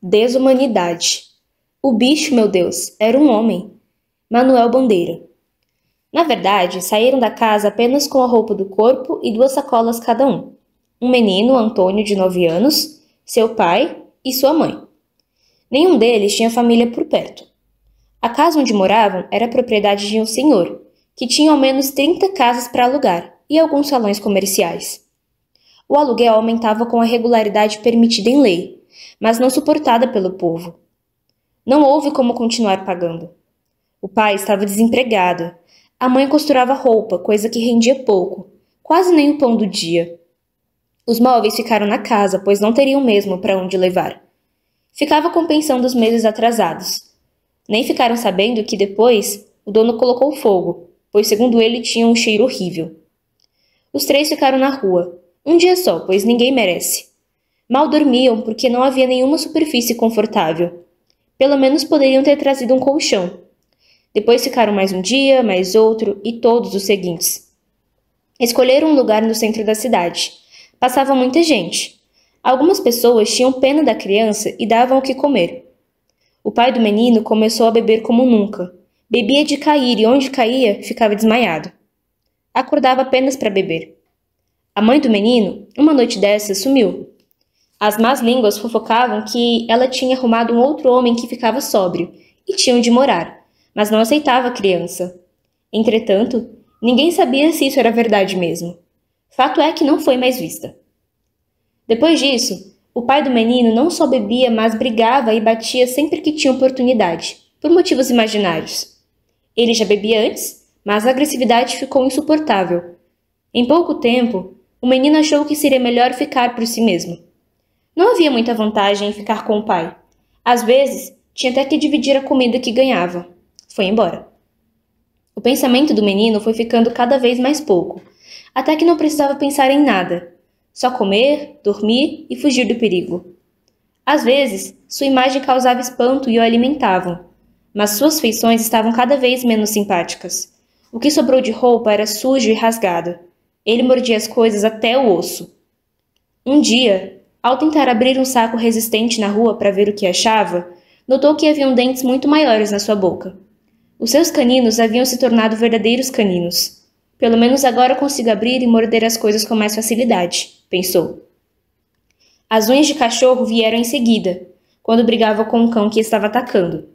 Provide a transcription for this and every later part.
Desumanidade. O bicho, meu Deus, era um homem. Manuel Bandeira. Na verdade, saíram da casa apenas com a roupa do corpo e 2 sacolas cada um. Um menino, Antônio, de 9 anos, seu pai e sua mãe. Nenhum deles tinha família por perto. A casa onde moravam era propriedade de um senhor, que tinha ao menos 30 casas para alugar e alguns salões comerciais. O aluguel aumentava com a regularidade permitida em lei, mas não suportada pelo povo. Não houve como continuar pagando. O pai estava desempregado. A mãe costurava roupa, coisa que rendia pouco, quase nem o pão do dia. Os móveis ficaram na casa, pois não teriam mesmo para onde levar. Ficava compensando os meses atrasados. Nem ficaram sabendo que depois o dono colocou fogo, pois segundo ele tinha um cheiro horrível. Os 3 ficaram na rua, um dia só, pois ninguém merece. Mal dormiam porque não havia nenhuma superfície confortável. Pelo menos poderiam ter trazido um colchão. Depois ficaram mais um dia, mais outro e todos os seguintes. Escolheram um lugar no centro da cidade. Passava muita gente. Algumas pessoas tinham pena da criança e davam o que comer. O pai do menino começou a beber como nunca. Bebia de cair e onde caía, ficava desmaiado. Acordava apenas para beber. A mãe do menino, uma noite dessas, sumiu. As más línguas fofocavam que ela tinha arrumado um outro homem que ficava sóbrio e tinham de morar, mas não aceitava a criança. Entretanto, ninguém sabia se isso era verdade mesmo. Fato é que não foi mais vista. Depois disso, o pai do menino não só bebia, mas brigava e batia sempre que tinha oportunidade, por motivos imaginários. Ele já bebia antes, mas a agressividade ficou insuportável. Em pouco tempo, o menino achou que seria melhor ficar por si mesmo. Não havia muita vantagem em ficar com o pai. Às vezes, tinha até que dividir a comida que ganhava. Foi embora. O pensamento do menino foi ficando cada vez mais pouco, até que não precisava pensar em nada. Só comer, dormir e fugir do perigo. Às vezes, sua imagem causava espanto e o alimentavam, mas suas feições estavam cada vez menos simpáticas. O que sobrou de roupa era sujo e rasgado. Ele mordia as coisas até o osso. Um dia, ao tentar abrir um saco resistente na rua para ver o que achava, notou que haviam dentes muito maiores na sua boca. Os seus caninos haviam se tornado verdadeiros caninos. Pelo menos agora consigo abrir e morder as coisas com mais facilidade, pensou. As unhas de cachorro vieram em seguida, quando brigava com um cão que estava atacando.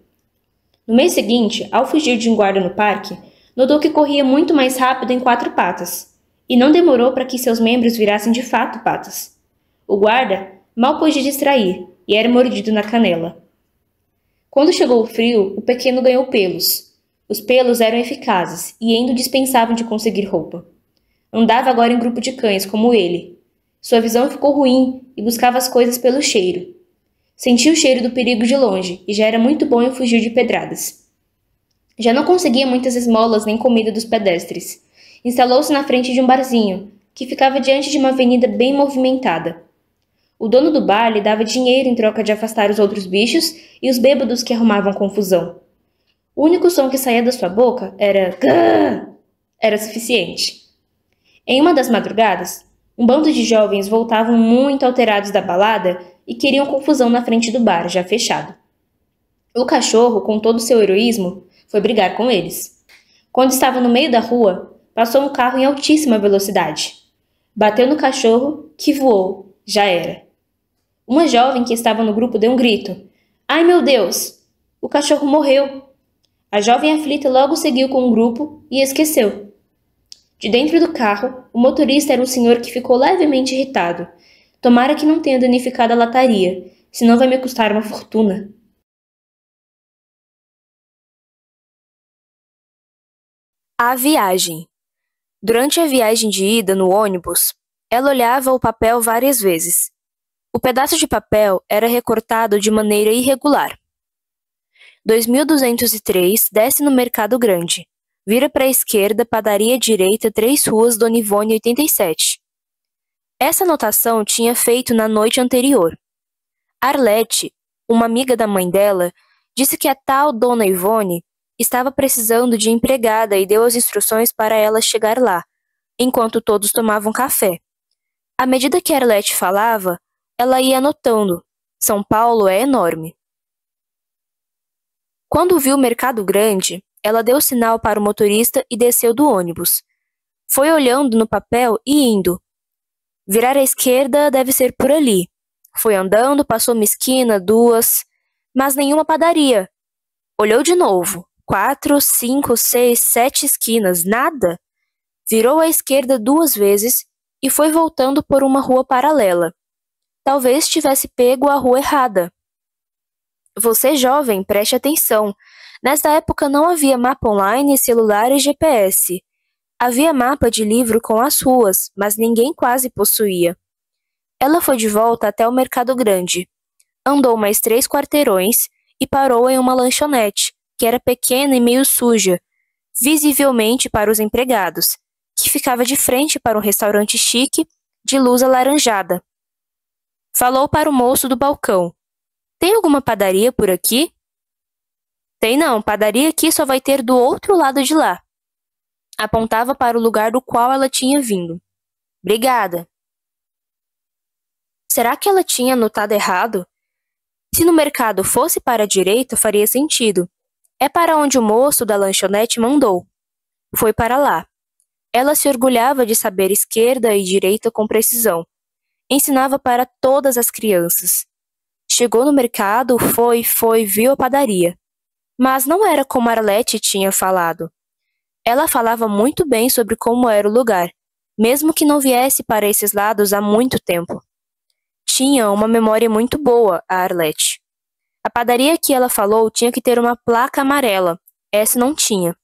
No mês seguinte, ao fugir de um guarda no parque, notou que corria muito mais rápido em 4 patas, e não demorou para que seus membros virassem de fato patas. O guarda mal pôde distrair e era mordido na canela. Quando chegou o frio, o pequeno ganhou pelos. Os pelos eram eficazes e Endo dispensavam de conseguir roupa. Andava agora em grupo de cães, como ele. Sua visão ficou ruim e buscava as coisas pelo cheiro. Sentia o cheiro do perigo de longe e já era muito bom em fugir de pedradas. Já não conseguia muitas esmolas nem comida dos pedestres. Instalou-se na frente de um barzinho, que ficava diante de uma avenida bem movimentada. O dono do bar lhe dava dinheiro em troca de afastar os outros bichos e os bêbados que arrumavam confusão. O único som que saía da sua boca era "gah!" Era suficiente. Em uma das madrugadas, um bando de jovens voltavam muito alterados da balada e queriam confusão na frente do bar, já fechado. O cachorro, com todo o seu heroísmo, foi brigar com eles. Quando estava no meio da rua, passou um carro em altíssima velocidade. Bateu no cachorro, que voou. Já era. Uma jovem que estava no grupo deu um grito. Ai, meu Deus! O cachorro morreu! A jovem aflita logo seguiu com o grupo e esqueceu. De dentro do carro, o motorista era um senhor que ficou levemente irritado. Tomara que não tenha danificado a lataria, senão vai me custar uma fortuna. A viagem. Durante a viagem de ida no ônibus, ela olhava o papel várias vezes. O pedaço de papel era recortado de maneira irregular. 2203 desce no Mercado Grande. Vira para a esquerda, padaria direita, 3 ruas, Dona Ivone 87. Essa anotação tinha feito na noite anterior. Arlete, uma amiga da mãe dela, disse que a tal Dona Ivone estava precisando de empregada e deu as instruções para ela chegar lá, enquanto todos tomavam café. À medida que Arlete falava, ela ia anotando, São Paulo é enorme. Quando viu o Mercado Grande, ela deu sinal para o motorista e desceu do ônibus. Foi olhando no papel e indo. Virar à esquerda deve ser por ali. Foi andando, passou uma esquina, duas, mas nenhuma padaria. Olhou de novo. 4, 5, 6, 7 esquinas, nada. Virou à esquerda 2 vezes e foi voltando por uma rua paralela. Talvez tivesse pego a rua errada. Você, jovem, preste atenção. Nessa época não havia mapa online, celular e GPS. Havia mapa de livro com as ruas, mas ninguém quase possuía. Ela foi de volta até o Mercado Grande. Andou mais 3 quarteirões e parou em uma lanchonete, que era pequena e meio suja, visivelmente para os empregados, que ficava de frente para um restaurante chique, de luz alaranjada. Falou para o moço do balcão. Tem alguma padaria por aqui? Tem não, padaria aqui só vai ter do outro lado de lá. Apontava para o lugar do qual ela tinha vindo. Obrigada. Será que ela tinha anotado errado? Se no mercado fosse para a direita, faria sentido. É para onde o moço da lanchonete mandou. Foi para lá. Ela se orgulhava de saber esquerda e direita com precisão. Ensinava para todas as crianças. Chegou no mercado, viu a padaria. Mas não era como Arlete tinha falado. Ela falava muito bem sobre como era o lugar, mesmo que não viesse para esses lados há muito tempo. Tinha uma memória muito boa, a Arlete. A padaria que ela falou tinha que ter uma placa amarela. Essa não tinha.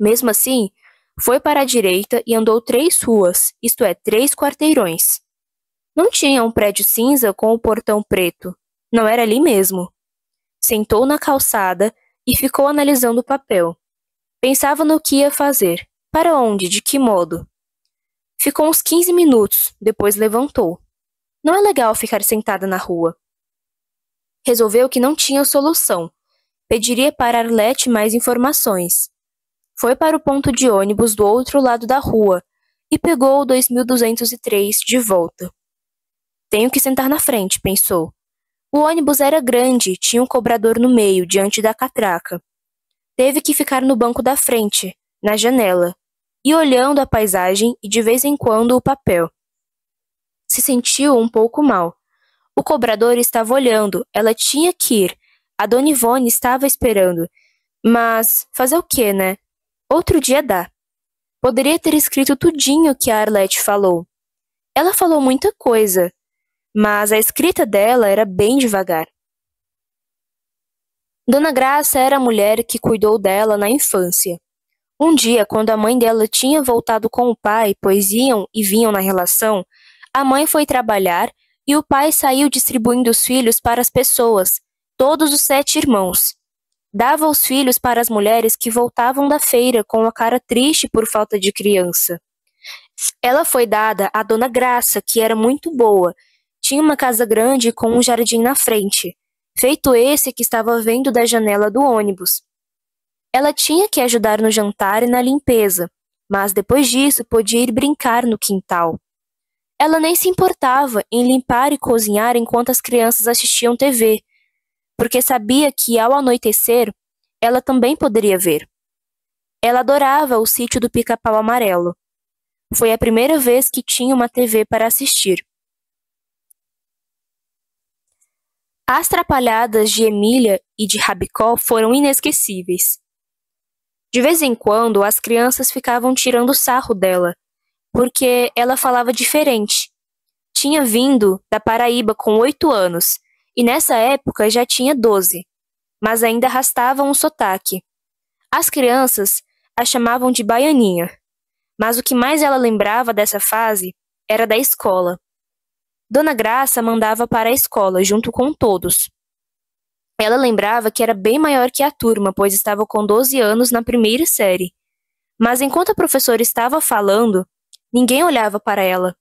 Mesmo assim, foi para a direita e andou 3 ruas, isto é, 3 quarteirões. Não tinha um prédio cinza com o portão preto. Não era ali mesmo. Sentou na calçada e ficou analisando o papel. Pensava no que ia fazer. Para onde? De que modo? Ficou uns 15 minutos, depois levantou. Não é legal ficar sentada na rua. Resolveu que não tinha solução. Pediria para Arlete mais informações. Foi para o ponto de ônibus do outro lado da rua e pegou o 2203 de volta. Tenho que sentar na frente, pensou. O ônibus era grande, tinha um cobrador no meio, diante da catraca. Teve que ficar no banco da frente, na janela, e olhando a paisagem e de vez em quando o papel. Se sentiu um pouco mal. O cobrador estava olhando, ela tinha que ir. A Dona Ivone estava esperando. Mas fazer o quê, né? Outro dia dá. Poderia ter escrito tudinho que a Arlete falou. Ela falou muita coisa, mas a escrita dela era bem devagar. Dona Graça era a mulher que cuidou dela na infância. Um dia, quando a mãe dela tinha voltado com o pai, pois iam e vinham na relação, a mãe foi trabalhar e o pai saiu distribuindo os filhos para as pessoas, todos os 7 irmãos. Dava os filhos para as mulheres que voltavam da feira com a cara triste por falta de criança. Ela foi dada à Dona Graça, que era muito boa. Tinha uma casa grande com um jardim na frente, feito esse que estava vendo da janela do ônibus. Ela tinha que ajudar no jantar e na limpeza, mas depois disso podia ir brincar no quintal. Ela nem se importava em limpar e cozinhar enquanto as crianças assistiam TV, porque sabia que ao anoitecer, ela também poderia ver. Ela adorava o Sítio do Pica-Pau Amarelo. Foi a primeira vez que tinha uma TV para assistir. As Trapalhadas de Emília e de Rabicó foram inesquecíveis. De vez em quando, as crianças ficavam tirando sarro dela, porque ela falava diferente. Tinha vindo da Paraíba com 8 anos, e nessa época já tinha 12, mas ainda arrastavam o sotaque. As crianças a chamavam de Baianinha, mas o que mais ela lembrava dessa fase era da escola. Dona Graça mandava para a escola, junto com todos. Ela lembrava que era bem maior que a turma, pois estava com 12 anos na primeira série. Mas enquanto a professora estava falando, ninguém olhava para ela.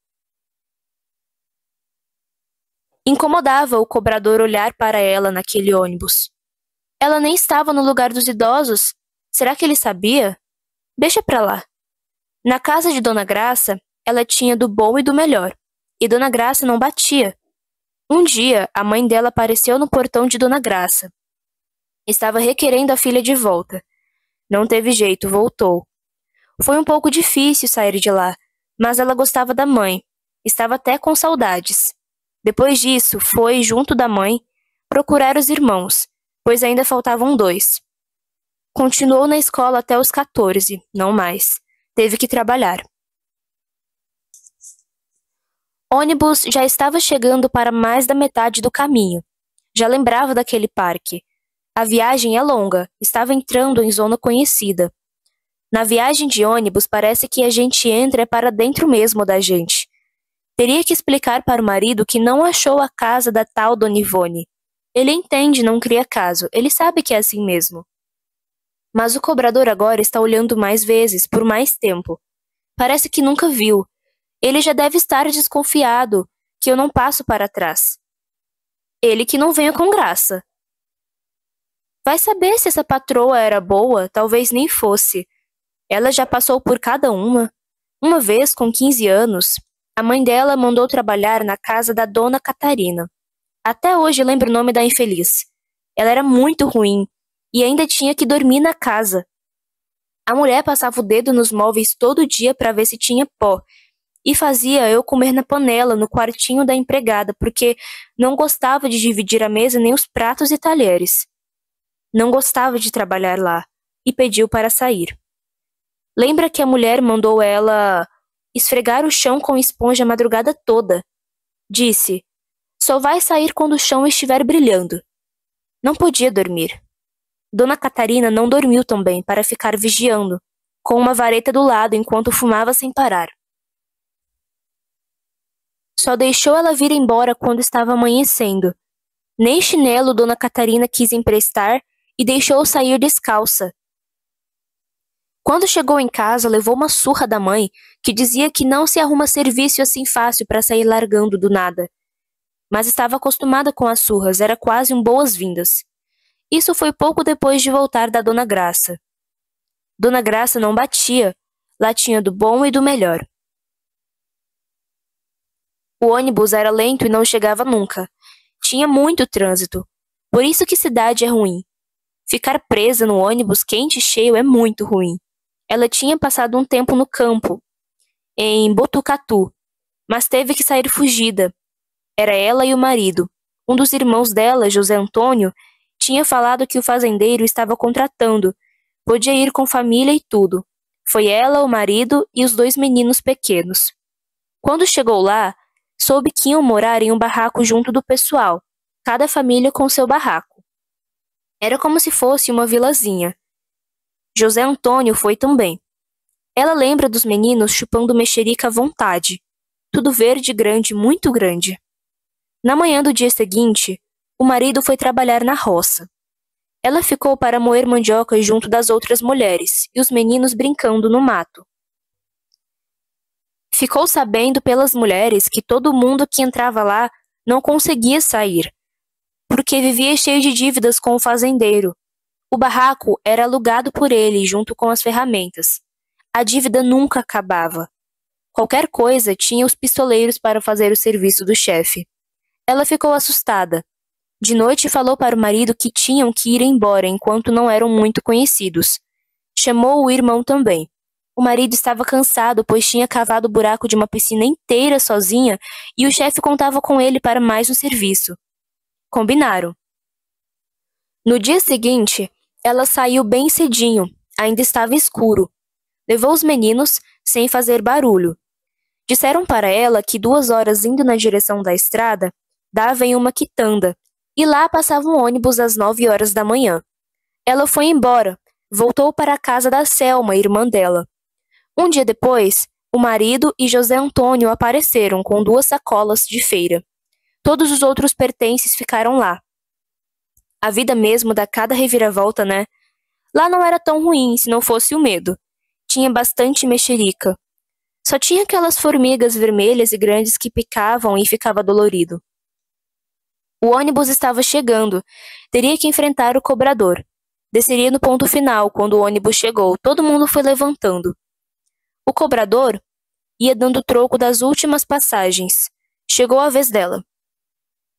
Incomodava o cobrador olhar para ela naquele ônibus. Ela nem estava no lugar dos idosos. Será que ele sabia? Deixa pra lá. Na casa de Dona Graça, ela tinha do bom e do melhor. E Dona Graça não batia. Um dia, a mãe dela apareceu no portão de Dona Graça. Estava requerendo a filha de volta. Não teve jeito, voltou. Foi um pouco difícil sair de lá, mas ela gostava da mãe. Estava até com saudades. Depois disso, foi, junto da mãe, procurar os irmãos, pois ainda faltavam 2. Continuou na escola até os 14, não mais. Teve que trabalhar. Ônibus já estava chegando para mais da metade do caminho. Já lembrava daquele parque. A viagem é longa, estava entrando em zona conhecida. Na viagem de ônibus, parece que a gente entra para dentro mesmo da gente. Teria que explicar para o marido que não achou a casa da tal Dona Ivone. Ele entende, não cria caso, ele sabe que é assim mesmo. Mas o cobrador agora está olhando mais vezes, por mais tempo. Parece que nunca viu. Ele já deve estar desconfiado que eu não passo para trás. Ele que não venha com graça. Vai saber se essa patroa era boa, talvez nem fosse. Ela já passou por cada uma. Uma vez, com 15 anos, a mãe dela mandou trabalhar na casa da Dona Catarina. Até hoje lembro o nome da infeliz. Ela era muito ruim e ainda tinha que dormir na casa. A mulher passava o dedo nos móveis todo dia para ver se tinha pó e fazia eu comer na panela no quartinho da empregada porque não gostava de dividir a mesa nem os pratos e talheres. Não gostava de trabalhar lá e pediu para sair. Lembra que a mulher mandou ela esfregar o chão com esponja a madrugada toda. Disse: só vai sair quando o chão estiver brilhando. Não podia dormir. Dona Catarina não dormiu também para ficar vigiando, com uma vareta do lado enquanto fumava sem parar. Só deixou ela vir embora quando estava amanhecendo. Nem chinelo Dona Catarina quis emprestar e deixou sair descalça. Quando chegou em casa, levou uma surra da mãe, que dizia que não se arruma serviço assim fácil para sair largando do nada. Mas estava acostumada com as surras, era quase um boas-vindas. Isso foi pouco depois de voltar da Dona Graça. Dona Graça não batia, lá tinha do bom e do melhor. O ônibus era lento e não chegava nunca. Tinha muito trânsito. Por isso que cidade é ruim. Ficar presa no ônibus quente e cheio é muito ruim. Ela tinha passado um tempo no campo, em Botucatu, mas teve que sair fugida. Era ela e o marido. Um dos irmãos dela, José Antônio, tinha falado que o fazendeiro estava contratando. Podia ir com família e tudo. Foi ela, o marido e os 2 meninos pequenos. Quando chegou lá, soube que iam morar em um barraco junto do pessoal, cada família com seu barraco. Era como se fosse uma vilazinha. José Antônio foi também. Ela lembra dos meninos chupando mexerica à vontade. Tudo verde, grande, muito grande. Na manhã do dia seguinte, o marido foi trabalhar na roça. Ela ficou para moer mandioca junto das outras mulheres e os meninos brincando no mato. Ficou sabendo pelas mulheres que todo mundo que entrava lá não conseguia sair, porque vivia cheio de dívidas com o fazendeiro. O barraco era alugado por ele junto com as ferramentas. A dívida nunca acabava. Qualquer coisa tinha os pistoleiros para fazer o serviço do chefe. Ela ficou assustada. De noite falou para o marido que tinham que ir embora enquanto não eram muito conhecidos. Chamou o irmão também. O marido estava cansado, pois tinha cavado o buraco de uma piscina inteira sozinha e o chefe contava com ele para mais um serviço. Combinaram. No dia seguinte, ela saiu bem cedinho, ainda estava escuro. Levou os meninos sem fazer barulho. Disseram para ela que 2 horas indo na direção da estrada, dava em uma quitanda, e lá passava um ônibus às 9 horas da manhã. Ela foi embora, voltou para a casa da Selma, irmã dela. Um dia depois, o marido e José Antônio apareceram com 2 sacolas de feira. Todos os outros pertences ficaram lá. A vida mesmo dá cada reviravolta, né? Lá não era tão ruim se não fosse o medo. Tinha bastante mexerica. Só tinha aquelas formigas vermelhas e grandes que picavam e ficava dolorido. O ônibus estava chegando. Teria que enfrentar o cobrador. Desceria no ponto final quando o ônibus chegou. Todo mundo foi levantando. O cobrador ia dando troco das últimas passagens. Chegou a vez dela.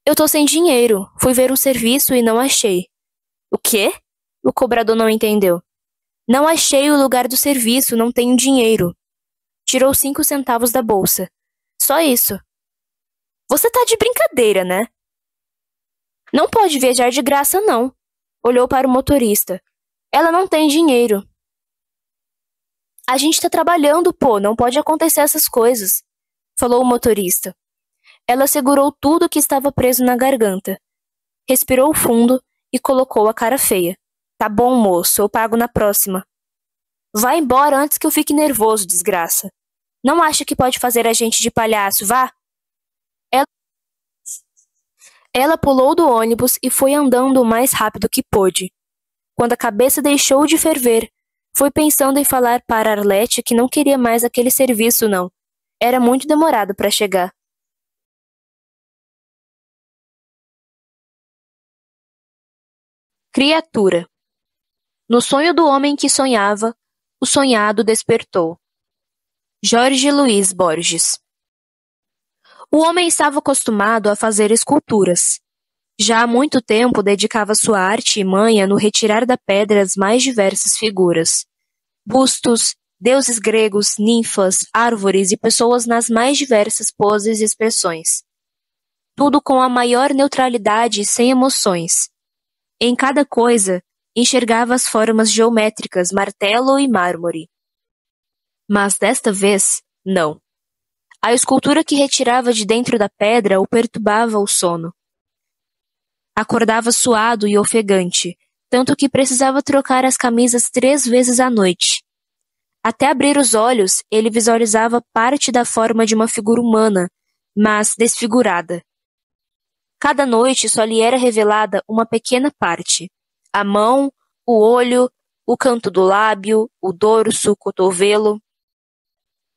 Eu tô sem dinheiro. Fui ver um serviço e não achei. O quê? O cobrador não entendeu. Não achei o lugar do serviço, não tenho dinheiro. Tirou 5 centavos da bolsa. Só isso. Você tá de brincadeira, né? Não pode viajar de graça, não. Olhou para o motorista. Ela não tem dinheiro. A gente tá trabalhando, pô, não pode acontecer essas coisas, falou o motorista. Ela segurou tudo que estava preso na garganta. Respirou fundo e colocou a cara feia. Tá bom, moço, eu pago na próxima. Vá embora antes que eu fique nervoso, desgraça. Não acha que pode fazer a gente de palhaço, vá? Ela pulou do ônibus e foi andando o mais rápido que pôde. Quando a cabeça deixou de ferver, foi pensando em falar para Arlete que não queria mais aquele serviço, não. Era muito demorado para chegar. Criatura. No sonho do homem que sonhava, o sonhado despertou. Jorge Luiz Borges. O homem estava acostumado a fazer esculturas. Já há muito tempo dedicava sua arte e manha no retirar da pedra as mais diversas figuras. Bustos, deuses gregos, ninfas, árvores e pessoas nas mais diversas poses e expressões. Tudo com a maior neutralidade e sem emoções. Em cada coisa, enxergava as formas geométricas, martelo e mármore. Mas desta vez, não. A escultura que retirava de dentro da pedra o perturbava o sono. Acordava suado e ofegante, tanto que precisava trocar as camisas 3 vezes à noite. Até abrir os olhos, ele visualizava parte da forma de uma figura humana, mas desfigurada. Cada noite só lhe era revelada uma pequena parte. A mão, o olho, o canto do lábio, o dorso, o cotovelo.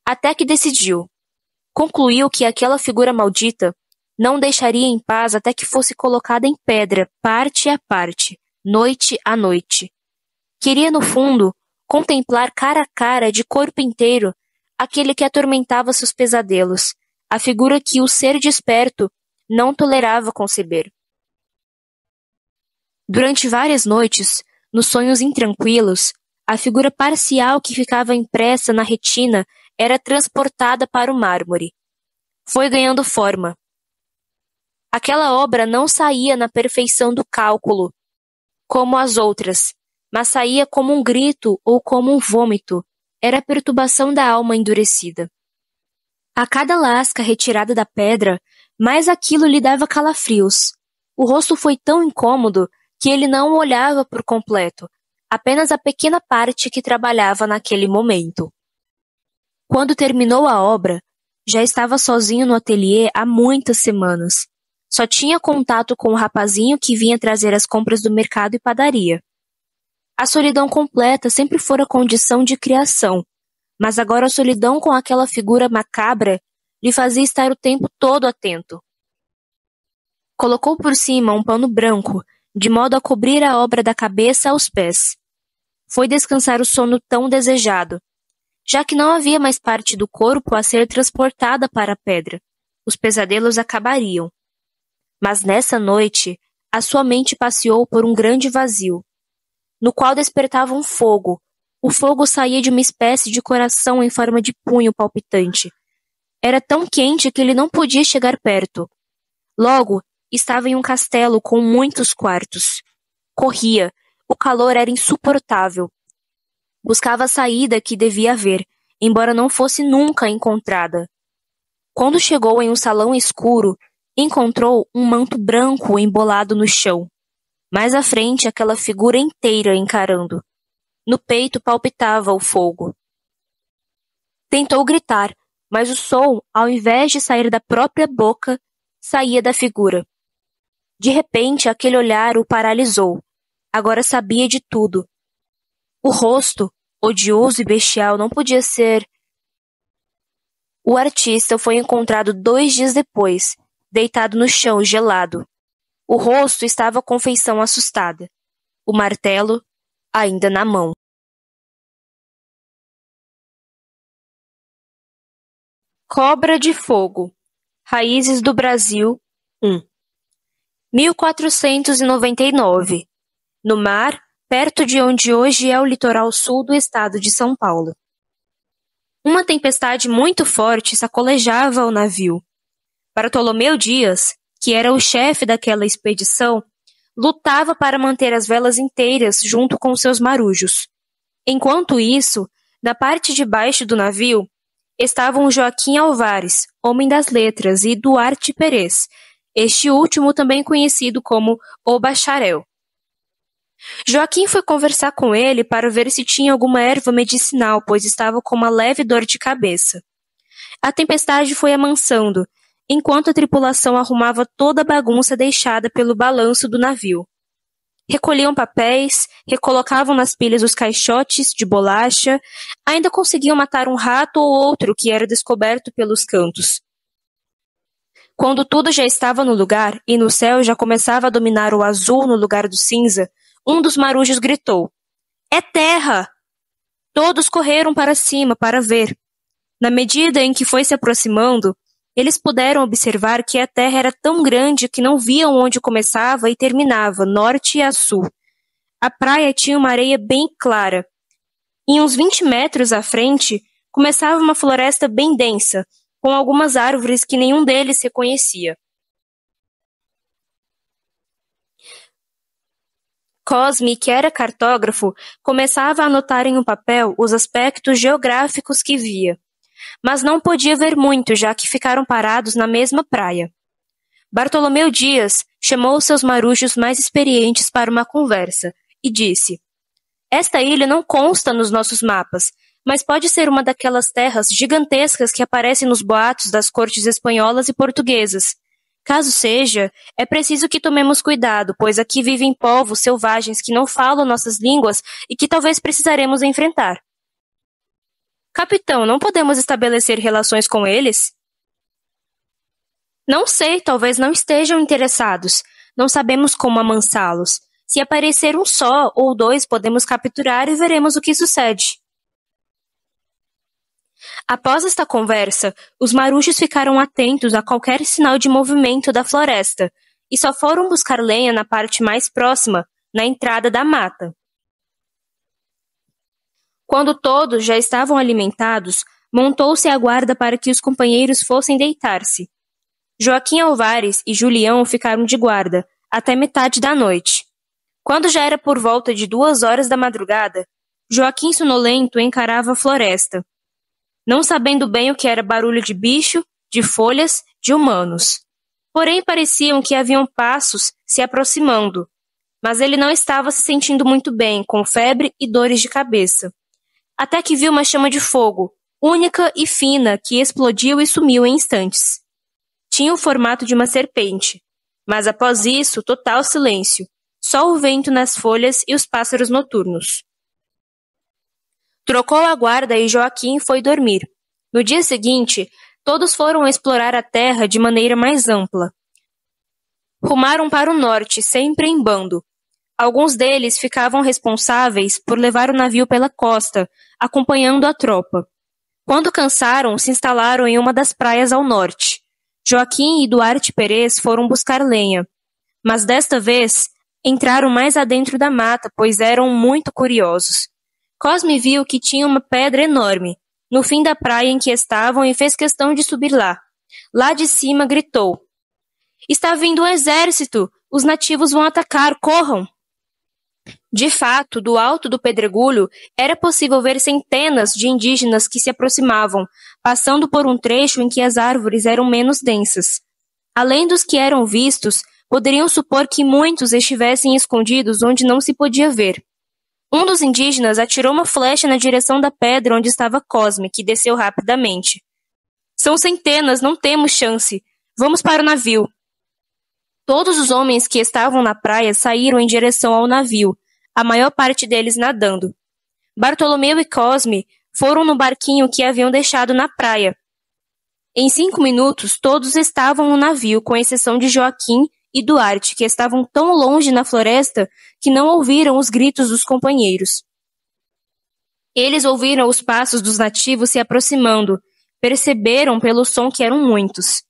Até que decidiu. Concluiu que aquela figura maldita não deixaria em paz até que fosse colocada em pedra, parte a parte, noite a noite. Queria, no fundo, contemplar cara a cara, de corpo inteiro, aquele que atormentava seus pesadelos, a figura que o ser desperto não tolerava conceber. Durante várias noites, nos sonhos intranquilos, a figura parcial que ficava impressa na retina era transportada para o mármore. Foi ganhando forma. Aquela obra não saía na perfeição do cálculo, como as outras, mas saía como um grito ou como um vômito. Era a perturbação da alma endurecida. A cada lasca retirada da pedra, mais aquilo lhe dava calafrios. O rosto foi tão incômodo que ele não o olhava por completo, apenas a pequena parte que trabalhava naquele momento. Quando terminou a obra, já estava sozinho no ateliê há muitas semanas. Só tinha contato com o rapazinho que vinha trazer as compras do mercado e padaria. A solidão completa sempre fora condição de criação, mas agora a solidão com aquela figura macabra lhe fazia estar o tempo todo atento. Colocou por cima um pano branco, de modo a cobrir a obra da cabeça aos pés. Foi descansar o sono tão desejado, já que não havia mais parte do corpo a ser transportada para a pedra. Os pesadelos acabariam. Mas nessa noite, a sua mente passeou por um grande vazio, no qual despertava um fogo. O fogo saía de uma espécie de coração em forma de punho palpitante. Era tão quente que ele não podia chegar perto. Logo, estava em um castelo com muitos quartos. Corria. O calor era insuportável. Buscava a saída que devia haver, embora não fosse nunca encontrada. Quando chegou em um salão escuro, encontrou um manto branco embolado no chão. Mais à frente, aquela figura inteira encarando. No peito palpitava o fogo. Tentou gritar, mas o som, ao invés de sair da própria boca, saía da figura. De repente, aquele olhar o paralisou. Agora sabia de tudo. O rosto, odioso e bestial, não podia ser. O artista foi encontrado 2 dias depois, deitado no chão, gelado. O rosto estava com feição assustada. O martelo, ainda na mão. Cobra de Fogo. Raízes do Brasil 1. 1499, no mar, perto de onde hoje é o litoral sul do estado de São Paulo. Uma tempestade muito forte sacolejava o navio. Bartolomeu Dias, que era o chefe daquela expedição, lutava para manter as velas inteiras junto com seus marujos. Enquanto isso, na parte de baixo do navio, estavam Joaquim Alvares, homem das letras, e Duarte Perez, este último também conhecido como o Bacharel. Joaquim foi conversar com ele para ver se tinha alguma erva medicinal, pois estava com uma leve dor de cabeça. A tempestade foi amansando, enquanto a tripulação arrumava toda a bagunça deixada pelo balanço do navio. Recolhiam papéis, recolocavam nas pilhas os caixotes de bolacha, ainda conseguiam matar um rato ou outro que era descoberto pelos cantos. Quando tudo já estava no lugar e no céu já começava a dominar o azul no lugar do cinza, um dos marujos gritou: "É terra!" Todos correram para cima para ver. Na medida em que foi se aproximando, eles puderam observar que a terra era tão grande que não viam onde começava e terminava, norte a sul. A praia tinha uma areia bem clara. Em uns 20 metros à frente, começava uma floresta bem densa, com algumas árvores que nenhum deles reconhecia. Cosme, que era cartógrafo, começava a anotar em um papel os aspectos geográficos que via, mas não podia ver muito, já que ficaram parados na mesma praia. Bartolomeu Dias chamou seus marujos mais experientes para uma conversa e disse: "Esta ilha não consta nos nossos mapas, mas pode ser uma daquelas terras gigantescas que aparecem nos boatos das cortes espanholas e portuguesas. Caso seja, é preciso que tomemos cuidado, pois aqui vivem povos selvagens que não falam nossas línguas e que talvez precisaremos enfrentar." "Capitão, não podemos estabelecer relações com eles?" "Não sei, talvez não estejam interessados. Não sabemos como amansá-los. Se aparecer um só ou dois, podemos capturar e veremos o que sucede." Após esta conversa, os marujos ficaram atentos a qualquer sinal de movimento da floresta e só foram buscar lenha na parte mais próxima, na entrada da mata. Quando todos já estavam alimentados, montou-se a guarda para que os companheiros fossem deitar-se. Joaquim Alvares e Julião ficaram de guarda, até metade da noite. Quando já era por volta de 2 horas da madrugada, Joaquim sonolento encarava a floresta, não sabendo bem o que era barulho de bicho, de folhas, de humanos. Porém, pareciam que haviam passos se aproximando, mas ele não estava se sentindo muito bem, com febre e dores de cabeça. Até que viu uma chama de fogo, única e fina, que explodiu e sumiu em instantes. Tinha o formato de uma serpente, mas após isso, total silêncio, só o vento nas folhas e os pássaros noturnos. Trocou a guarda e Joaquim foi dormir. No dia seguinte, todos foram explorar a terra de maneira mais ampla. Rumaram para o norte, sempre em bando. Alguns deles ficavam responsáveis por levar o navio pela costa, acompanhando a tropa. Quando cansaram, se instalaram em uma das praias ao norte. Joaquim e Duarte Perez foram buscar lenha, mas desta vez entraram mais adentro da mata, pois eram muito curiosos. Cosme viu que tinha uma pedra enorme, no fim da praia em que estavam e fez questão de subir lá. Lá de cima gritou: "Está vindo um exército! Os nativos vão atacar, corram!" De fato, do alto do pedregulho, era possível ver centenas de indígenas que se aproximavam, passando por um trecho em que as árvores eram menos densas. Além dos que eram vistos, poderiam supor que muitos estivessem escondidos onde não se podia ver. Um dos indígenas atirou uma flecha na direção da pedra onde estava Cosme, que desceu rapidamente. "São centenas, não temos chance. Vamos para o navio." Todos os homens que estavam na praia saíram em direção ao navio, a maior parte deles nadando. Bartolomeu e Cosme foram no barquinho que haviam deixado na praia. Em 5 minutos, todos estavam no navio, com exceção de Joaquim e Duarte, que estavam tão longe na floresta que não ouviram os gritos dos companheiros. Eles ouviram os passos dos nativos se aproximando, perceberam pelo som que eram muitos.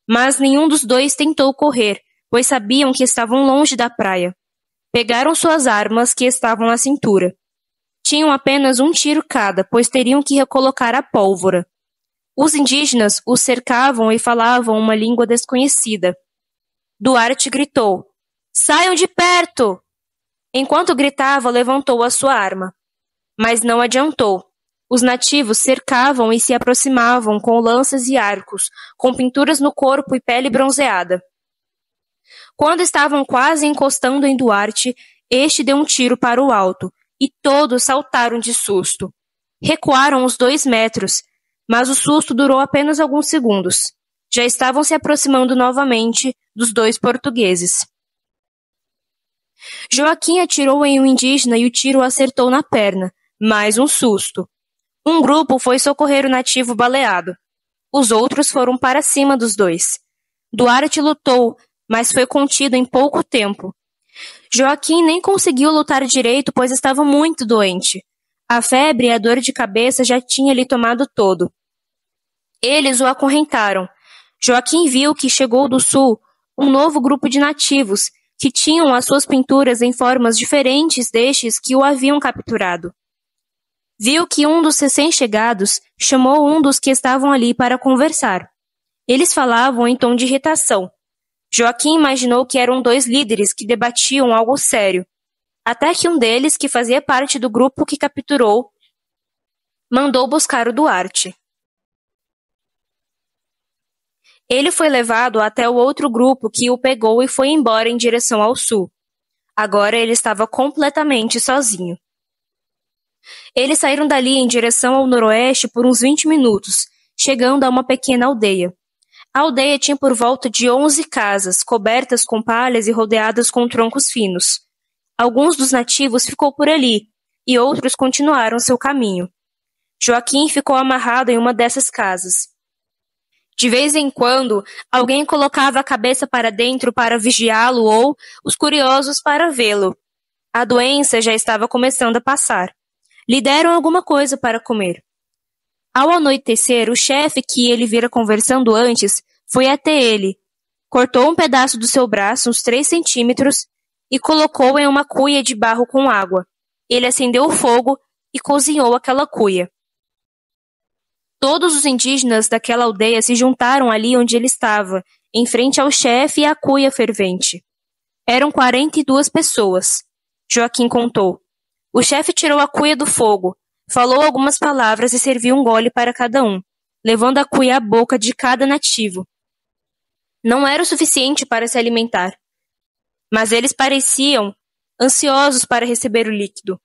Mas nenhum dos dois tentou correr, pois sabiam que estavam longe da praia. Pegaram suas armas, que estavam na cintura. Tinham apenas um tiro cada, pois teriam que recolocar a pólvora. Os indígenas os cercavam e falavam uma língua desconhecida. Duarte gritou: "Saiam de perto!" Enquanto gritava, levantou a sua arma. Mas não adiantou. Os nativos cercavam e se aproximavam com lanças e arcos, com pinturas no corpo e pele bronzeada. Quando estavam quase encostando em Duarte, este deu um tiro para o alto, e todos saltaram de susto. Recuaram uns 2 metros, mas o susto durou apenas alguns segundos. Já estavam se aproximando novamente dos 2 portugueses. Joaquim atirou em um indígena e o tiro acertou na perna. Mais um susto. Um grupo foi socorrer o nativo baleado. Os outros foram para cima dos 2. Duarte lutou, mas foi contido em pouco tempo. Joaquim nem conseguiu lutar direito, pois estava muito doente. A febre e a dor de cabeça já tinha lhe tomado todo. Eles o acorrentaram. Joaquim viu que chegou do sul um novo grupo de nativos, que tinham as suas pinturas em formas diferentes destes que o haviam capturado. Viu que um dos recém-chegados chamou um dos que estavam ali para conversar. Eles falavam em tom de irritação. Joaquim imaginou que eram 2 líderes que debatiam algo sério, até que um deles, que fazia parte do grupo que capturou, mandou buscar o Duarte. Ele foi levado até o outro grupo que o pegou e foi embora em direção ao sul. Agora ele estava completamente sozinho. Eles saíram dali em direção ao noroeste por uns 20 minutos, chegando a uma pequena aldeia. A aldeia tinha por volta de 11 casas, cobertas com palhas e rodeadas com troncos finos. Alguns dos nativos ficou por ali, e outros continuaram seu caminho. Joaquim ficou amarrado em uma dessas casas. De vez em quando, alguém colocava a cabeça para dentro para vigiá-lo ou os curiosos para vê-lo. A doença já estava começando a passar. Lhe deram alguma coisa para comer. Ao anoitecer, o chefe que ele vira conversando antes foi até ele, cortou um pedaço do seu braço, uns 3 centímetros, e colocou em uma cuia de barro com água. Ele acendeu o fogo e cozinhou aquela cuia. Todos os indígenas daquela aldeia se juntaram ali onde ele estava, em frente ao chefe e à cuia fervente. Eram 42 pessoas. Joaquim contou. O chefe tirou a cuia do fogo, falou algumas palavras e serviu um gole para cada um, levando a cuia à boca de cada nativo. Não era o suficiente para se alimentar, mas eles pareciam ansiosos para receber o líquido.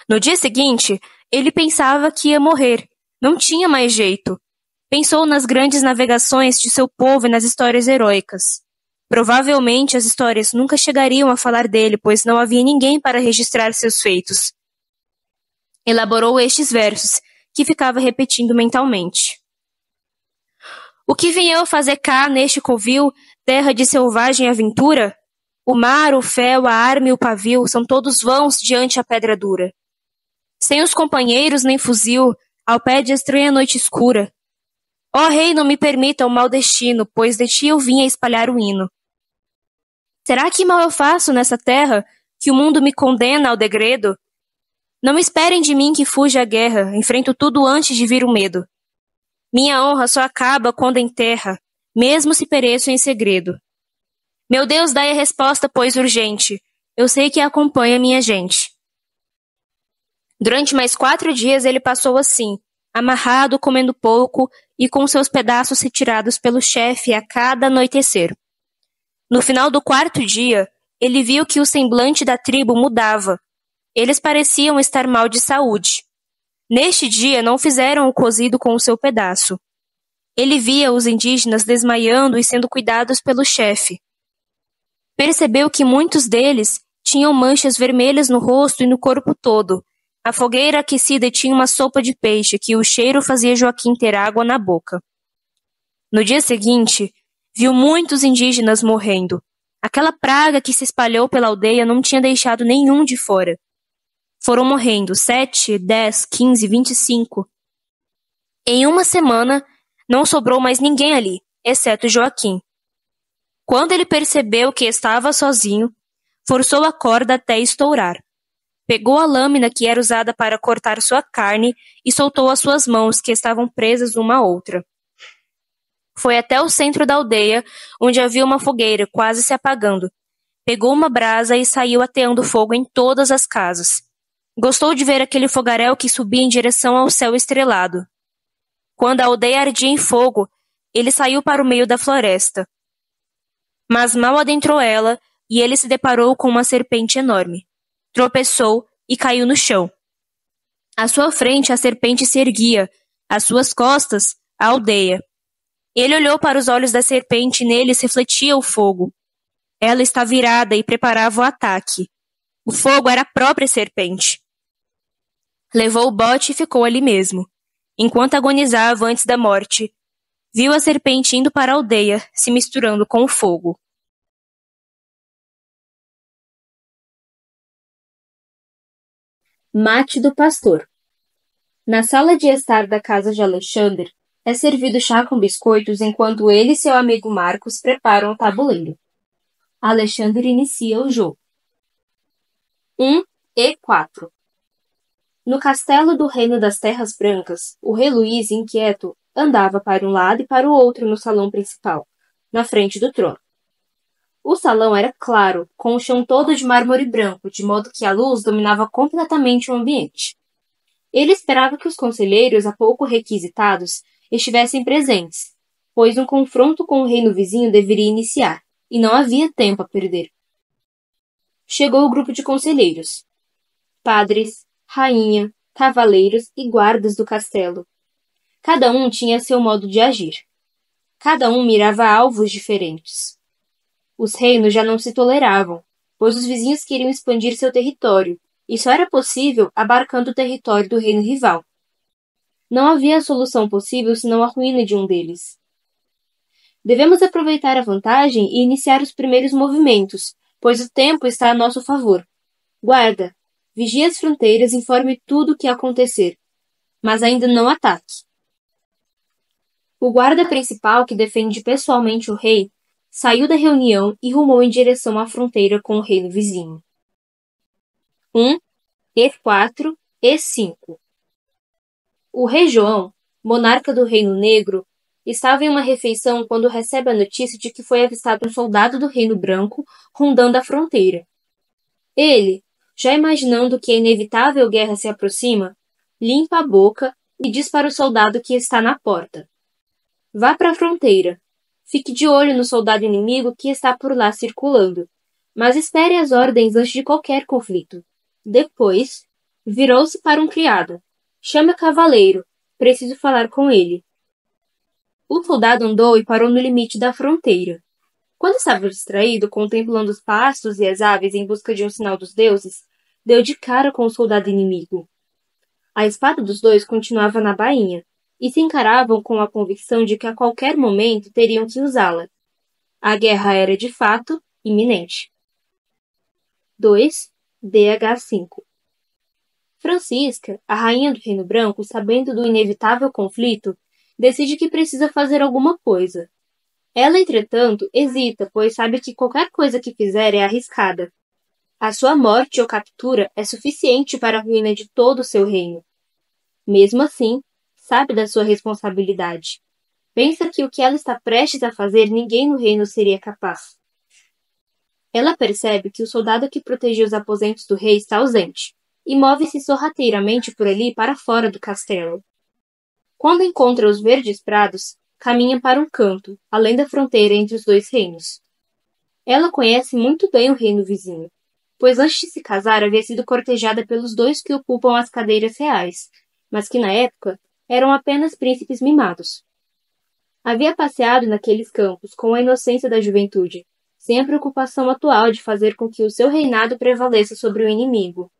No dia seguinte, ele pensava que ia morrer. Não tinha mais jeito. Pensou nas grandes navegações de seu povo e nas histórias heróicas. Provavelmente as histórias nunca chegariam a falar dele, pois não havia ninguém para registrar seus feitos. Elaborou estes versos, que ficava repetindo mentalmente. O que vim eu fazer cá neste covil, terra de selvagem aventura? O mar, o fel, a arma e o pavio são todos vãos diante a pedra dura. Sem os companheiros nem fuzil, ao pé de estranha noite escura. Ó rei, não me permita o mau destino, pois de ti eu vim a espalhar o hino. Será que mal eu faço nessa terra, que o mundo me condena ao degredo? Não esperem de mim que fuja a guerra, enfrento tudo antes de vir o medo. Minha honra só acaba quando em terra, mesmo se pereço em segredo. Meu Deus, dai a resposta, pois urgente, eu sei que acompanha minha gente. Durante mais 4 dias ele passou assim, amarrado, comendo pouco e com seus pedaços retirados pelo chefe a cada anoitecer. No final do 4º dia, ele viu que o semblante da tribo mudava. Eles pareciam estar mal de saúde. Neste dia não fizeram o cozido com o seu pedaço. Ele via os indígenas desmaiando e sendo cuidados pelo chefe. Percebeu que muitos deles tinham manchas vermelhas no rosto e no corpo todo. A fogueira aquecida tinha uma sopa de peixe que o cheiro fazia Joaquim ter água na boca. No dia seguinte, viu muitos indígenas morrendo. Aquela praga que se espalhou pela aldeia não tinha deixado nenhum de fora. Foram morrendo 7, 10, 15, 25. Em uma semana, não sobrou mais ninguém ali, exceto Joaquim. Quando ele percebeu que estava sozinho, forçou a corda até estourar. Pegou a lâmina que era usada para cortar sua carne e soltou as suas mãos, que estavam presas uma à outra. Foi até o centro da aldeia, onde havia uma fogueira quase se apagando. Pegou uma brasa e saiu ateando fogo em todas as casas. Gostou de ver aquele fogaréu que subia em direção ao céu estrelado. Quando a aldeia ardia em fogo, ele saiu para o meio da floresta. Mas mal adentrou ela, e ele se deparou com uma serpente enorme. Tropeçou e caiu no chão. À sua frente, a serpente se erguia, às suas costas, a aldeia. Ele olhou para os olhos da serpente e neles refletia o fogo. Ela estava virada e preparava o ataque. O fogo era a própria serpente. Levou o bote e ficou ali mesmo. Enquanto agonizava antes da morte, viu a serpente indo para a aldeia, se misturando com o fogo. Mate do pastor. Na sala de estar da casa de Alexander, é servido chá com biscoitos enquanto ele e seu amigo Marcos preparam o tabuleiro. Alexander inicia o jogo. 1 e 4. No castelo do Reino das Terras Brancas, o rei Luís, inquieto, andava para um lado e para o outro no salão principal, na frente do trono. O salão era claro, com o chão todo de mármore branco, de modo que a luz dominava completamente o ambiente. Ele esperava que os conselheiros, há pouco requisitados, estivessem presentes, pois um confronto com o reino vizinho deveria iniciar, e não havia tempo a perder. Chegou o grupo de conselheiros. Padres, rainha, cavaleiros e guardas do castelo. Cada um tinha seu modo de agir. Cada um mirava alvos diferentes. Os reinos já não se toleravam, pois os vizinhos queriam expandir seu território, e só era possível abarcando o território do reino rival. Não havia solução possível senão a ruína de um deles. Devemos aproveitar a vantagem e iniciar os primeiros movimentos, pois o tempo está a nosso favor. Guarda, vigie as fronteiras e informe tudo o que acontecer, mas ainda não ataque. O guarda principal, que defende pessoalmente o rei, saiu da reunião e rumou em direção à fronteira com o reino vizinho. 1 e 4 e 5. O rei João, monarca do Reino Negro, estava em uma refeição quando recebe a notícia de que foi avistado um soldado do Reino Branco rondando a fronteira. Ele, já imaginando que a inevitável guerra se aproxima, limpa a boca e diz para o soldado que está na porta: "Vá para a fronteira. Fique de olho no soldado inimigo que está por lá circulando, mas espere as ordens antes de qualquer conflito." Depois, virou-se para um criado. "Chame o cavaleiro. Preciso falar com ele." O soldado andou e parou no limite da fronteira. Quando estava distraído, contemplando os pastos e as aves em busca de um sinal dos deuses, deu de cara com o soldado inimigo. A espada dos dois continuava na bainha, e se encaravam com a convicção de que a qualquer momento teriam que usá-la. A guerra era, de fato, iminente. 2 DH5. Francisca, a rainha do Reino Branco, sabendo do inevitável conflito, decide que precisa fazer alguma coisa. Ela, entretanto, hesita, pois sabe que qualquer coisa que fizer é arriscada. A sua morte ou captura é suficiente para a ruína de todo o seu reino. Mesmo assim, sabe da sua responsabilidade. Pensa que o que ela está prestes a fazer ninguém no reino seria capaz. Ela percebe que o soldado que protegia os aposentos do rei está ausente, e move-se sorrateiramente por ali para fora do castelo. Quando encontra os verdes prados, caminha para um canto, além da fronteira entre os dois reinos. Ela conhece muito bem o reino vizinho, pois antes de se casar havia sido cortejada pelos dois que ocupam as cadeiras reais, mas que na época eram apenas príncipes mimados. Havia passeado naqueles campos com a inocência da juventude, sem a preocupação atual de fazer com que o seu reinado prevaleça sobre o inimigo.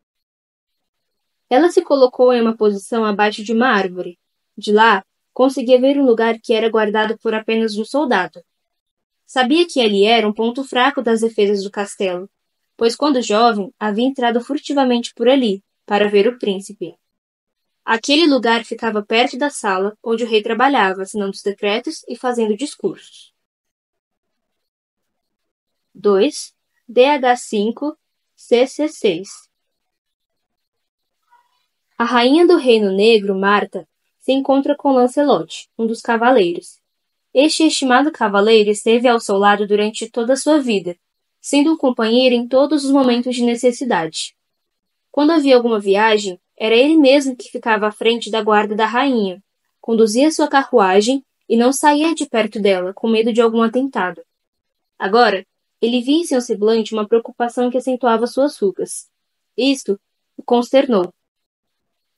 Ela se colocou em uma posição abaixo de uma árvore. De lá, conseguia ver um lugar que era guardado por apenas um soldado. Sabia que ali era um ponto fraco das defesas do castelo, pois quando jovem havia entrado furtivamente por ali, para ver o príncipe. Aquele lugar ficava perto da sala onde o rei trabalhava, assinando os decretos e fazendo discursos. 2, DH5, CC6. A rainha do Reino Negro, Marta, se encontra com Lancelot, um dos cavaleiros. Este estimado cavaleiro esteve ao seu lado durante toda a sua vida, sendo um companheiro em todos os momentos de necessidade. Quando havia alguma viagem, era ele mesmo que ficava à frente da guarda da rainha, conduzia sua carruagem e não saía de perto dela, com medo de algum atentado. Agora, ele via em seu semblante uma preocupação que acentuava suas rugas. Isto o consternou.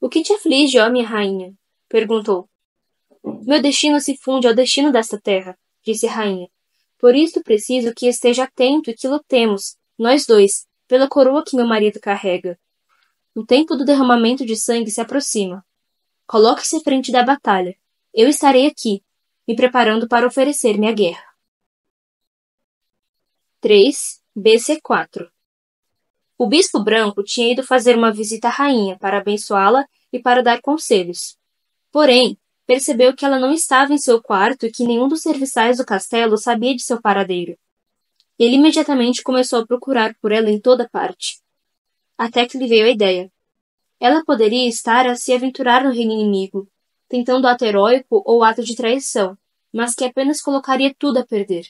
"O que te aflige, ó minha rainha?" perguntou. "Meu destino se funde ao destino desta terra", disse a rainha. "Por isto preciso que esteja atento e que lutemos, nós dois, pela coroa que meu marido carrega. O tempo do derramamento de sangue se aproxima. Coloque-se à frente da batalha. Eu estarei aqui, me preparando para oferecer minha guerra." 3, BC4. O bispo branco tinha ido fazer uma visita à rainha para abençoá-la e para dar conselhos. Porém, percebeu que ela não estava em seu quarto e que nenhum dos serviçais do castelo sabia de seu paradeiro. Ele imediatamente começou a procurar por ela em toda parte. Até que lhe veio a ideia. Ela poderia estar a se aventurar no reino inimigo, tentando ato heróico ou ato de traição, mas que apenas colocaria tudo a perder.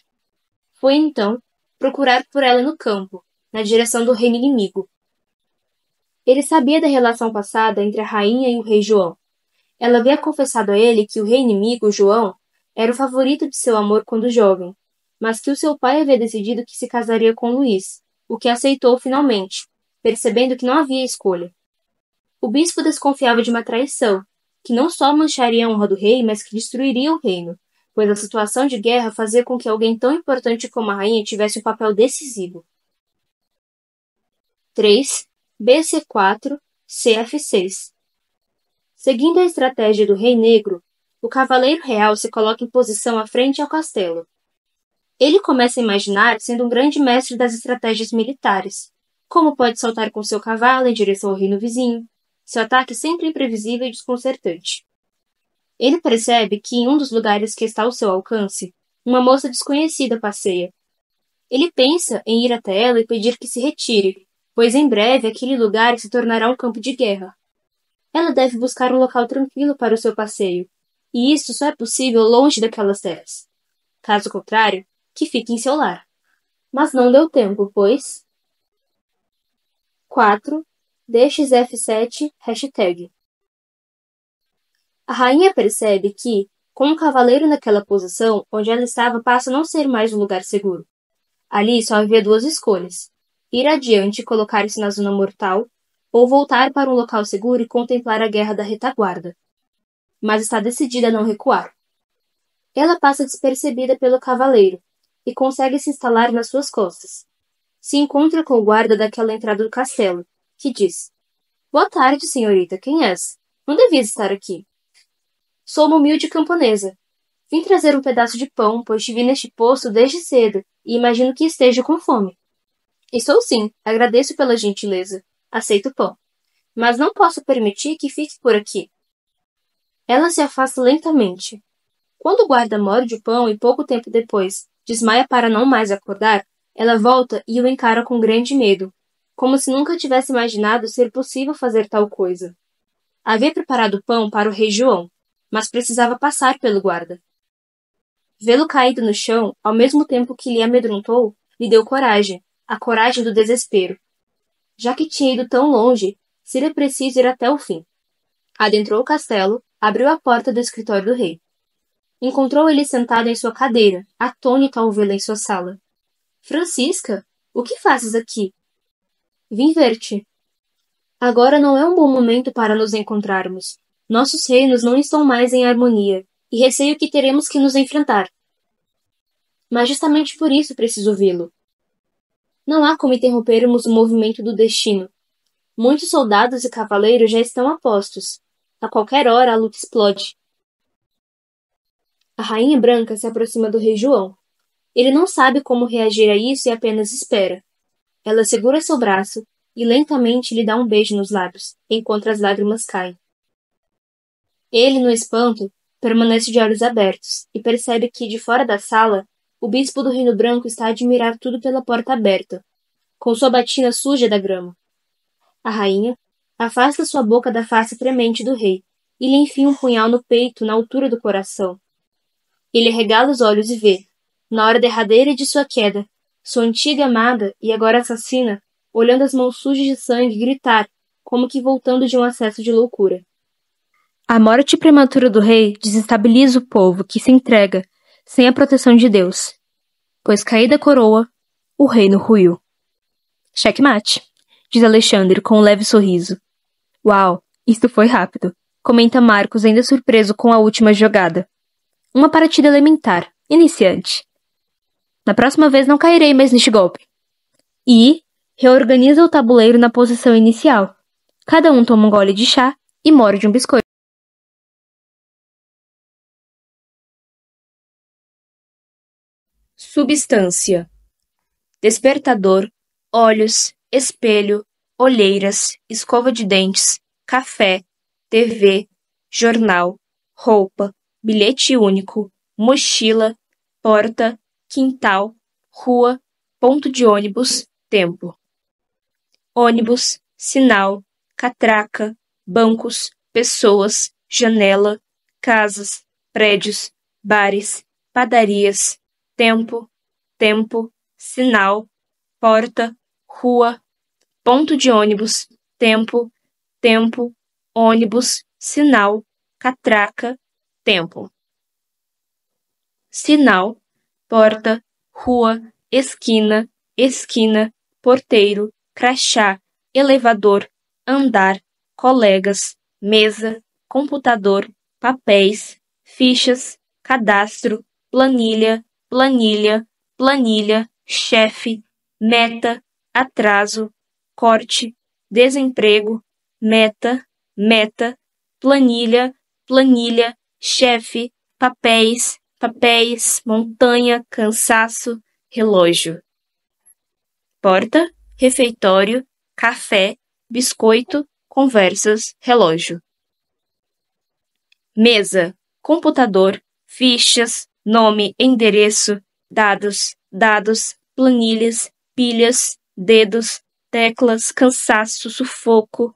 Foi então procurar por ela no campo, na direção do reino inimigo. Ele sabia da relação passada entre a rainha e o rei João. Ela havia confessado a ele que o rei inimigo, João, era o favorito de seu amor quando jovem, mas que o seu pai havia decidido que se casaria com Luís, o que aceitou finalmente, percebendo que não havia escolha. O bispo desconfiava de uma traição, que não só mancharia a honra do rei, mas que destruiria o reino, pois a situação de guerra fazia com que alguém tão importante como a rainha tivesse um papel decisivo. 3, BC4, CF6. Seguindo a estratégia do Rei Negro, o Cavaleiro Real se coloca em posição à frente ao castelo. Ele começa a imaginar sendo um grande mestre das estratégias militares, como pode saltar com seu cavalo em direção ao reino vizinho, seu ataque sempre imprevisível e desconcertante. Ele percebe que em um dos lugares que está ao seu alcance, uma moça desconhecida passeia. Ele pensa em ir até ela e pedir que se retire, pois em breve aquele lugar se tornará um campo de guerra. Ela deve buscar um local tranquilo para o seu passeio, e isso só é possível longe daquelas terras. Caso contrário, que fique em seu lar. Mas não deu tempo, pois... 4, DXF7, hashtag. A rainha percebe que, com o cavaleiro naquela posição, onde ela estava passa a não ser mais um lugar seguro. Ali só havia duas escolhas: ir adiante e colocar-se na zona mortal, ou voltar para um local seguro e contemplar a guerra da retaguarda. Mas está decidida a não recuar. Ela passa despercebida pelo cavaleiro e consegue se instalar nas suas costas. Se encontra com o guarda daquela entrada do castelo, que diz: "Boa tarde, senhorita. Quem és? Não devias estar aqui." "Sou uma humilde camponesa. Vim trazer um pedaço de pão, pois te vi neste poço desde cedo e imagino que esteja com fome." "Estou sim. Agradeço pela gentileza. Aceito o pão. Mas não posso permitir que fique por aqui." Ela se afasta lentamente. Quando o guarda morde o pão e pouco tempo depois desmaia para não mais acordar, ela volta e o encara com grande medo, como se nunca tivesse imaginado ser possível fazer tal coisa. Havia preparado o pão para o rei João, mas precisava passar pelo guarda. Vê-lo caído no chão, ao mesmo tempo que lhe amedrontou, lhe deu coragem, a coragem do desespero. Já que tinha ido tão longe, seria preciso ir até o fim. Adentrou o castelo, abriu a porta do escritório do rei. Encontrou ele sentado em sua cadeira, atônito ao vê-la em sua sala. "Francisca, o que fazes aqui?" "Vim ver-te." "Agora não é um bom momento para nos encontrarmos. Nossos reinos não estão mais em harmonia, e receio que teremos que nos enfrentar." "Mas justamente por isso preciso vê-lo." "Não há como interrompermos o movimento do destino. Muitos soldados e cavaleiros já estão a postos. A qualquer hora a luta explode." A rainha branca se aproxima do rei João. Ele não sabe como reagir a isso e apenas espera. Ela segura seu braço e lentamente lhe dá um beijo nos lábios, enquanto as lágrimas caem. Ele, no espanto, permanece de olhos abertos e percebe que, de fora da sala, O bispo do Reino Branco está a admirar tudo pela porta aberta, com sua batina suja da grama. A rainha afasta sua boca da face tremente do rei e lhe enfia um punhal no peito, na altura do coração. Ele arregala os olhos e vê, na hora derradeira de sua queda, sua antiga amada e agora assassina, olhando as mãos sujas de sangue, gritar, como que voltando de um acesso de loucura. A morte prematura do rei desestabiliza o povo que se entrega, sem a proteção de Deus, pois caída a coroa, o reino ruiu. Checkmate, diz Alexandre com um leve sorriso. Uau, isto foi rápido, comenta Marcos ainda surpreso com a última jogada. Uma partida elementar, iniciante. Na próxima vez não cairei mais neste golpe. E reorganiza o tabuleiro na posição inicial. Cada um toma um gole de chá e morde um biscoito. Substância: despertador, olhos, espelho, olheiras, escova de dentes, café, TV, jornal, roupa, bilhete único, mochila, porta, quintal, rua, ponto de ônibus, tempo. Ônibus, sinal, catraca, bancos, pessoas, janela, casas, prédios, bares, padarias, tempo, sinal, porta, rua, ponto de ônibus, tempo, ônibus, sinal, catraca, tempo. Sinal, porta, rua, esquina, porteiro, crachá, elevador, andar, colegas, mesa, computador, papéis, fichas, cadastro, planilha, chefe, meta, atraso, corte, desemprego, meta, planilha, chefe, papéis, montanha, cansaço, relógio. Porta, refeitório, café, biscoito, conversas, relógio. Mesa, computador, fichas, nome, endereço, dados, planilhas, pilhas, dedos, teclas, cansaço, sufoco,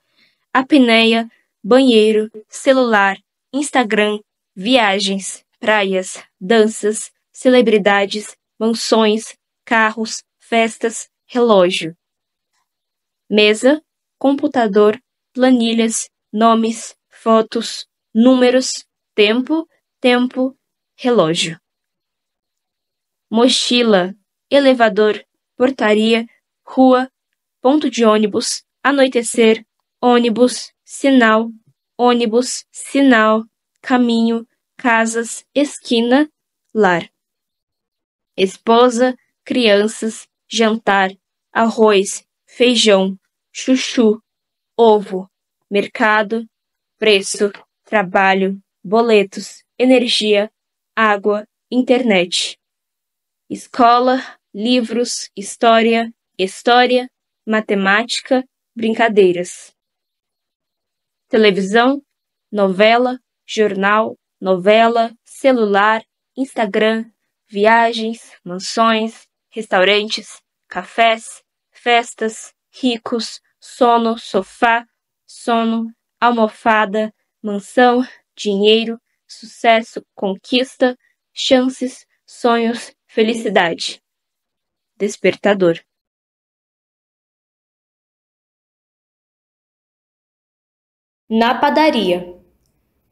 apneia, banheiro, celular, Instagram, viagens, praias, danças, celebridades, mansões, carros, festas, relógio. Mesa, computador, planilhas, nomes, fotos, números, tempo, relógio. Mochila, elevador, portaria, rua, ponto de ônibus, anoitecer, ônibus, sinal, caminho, casas, esquina, lar. Esposa, crianças, jantar, arroz, feijão, chuchu, ovo, mercado, preço, trabalho, boletos, energia, água, internet. Escola, livros, história, matemática, brincadeiras. Televisão, novela, jornal, celular, Instagram, viagens, mansões, restaurantes, cafés, festas, ricos, sono, sofá, almofada, mansão, dinheiro, sucesso, conquista, chances, sonhos, felicidade. Despertador. Na padaria.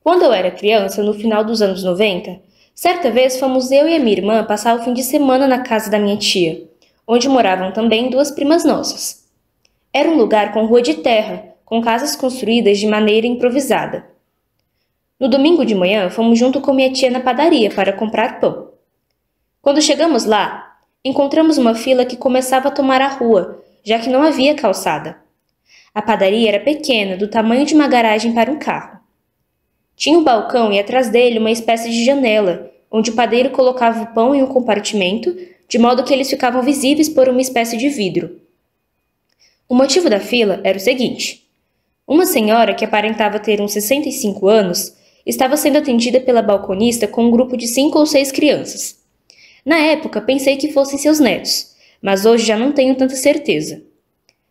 Quando eu era criança, no final dos anos 90, certa vez fomos eu e a minha irmã passar o fim de semana na casa da minha tia, onde moravam também duas primas nossas. Era um lugar com rua de terra, com casas construídas de maneira improvisada. No domingo de manhã, fomos junto com minha tia na padaria para comprar pão. Quando chegamos lá, encontramos uma fila que começava a tomar a rua, já que não havia calçada. A padaria era pequena, do tamanho de uma garagem para um carro. Tinha um balcão e atrás dele uma espécie de janela, onde o padeiro colocava o pão em um compartimento, de modo que eles ficavam visíveis por uma espécie de vidro. O motivo da fila era o seguinte: uma senhora que aparentava ter uns 65 anos estava sendo atendida pela balconista com um grupo de 5 ou 6 crianças. Na época, pensei que fossem seus netos, mas hoje já não tenho tanta certeza.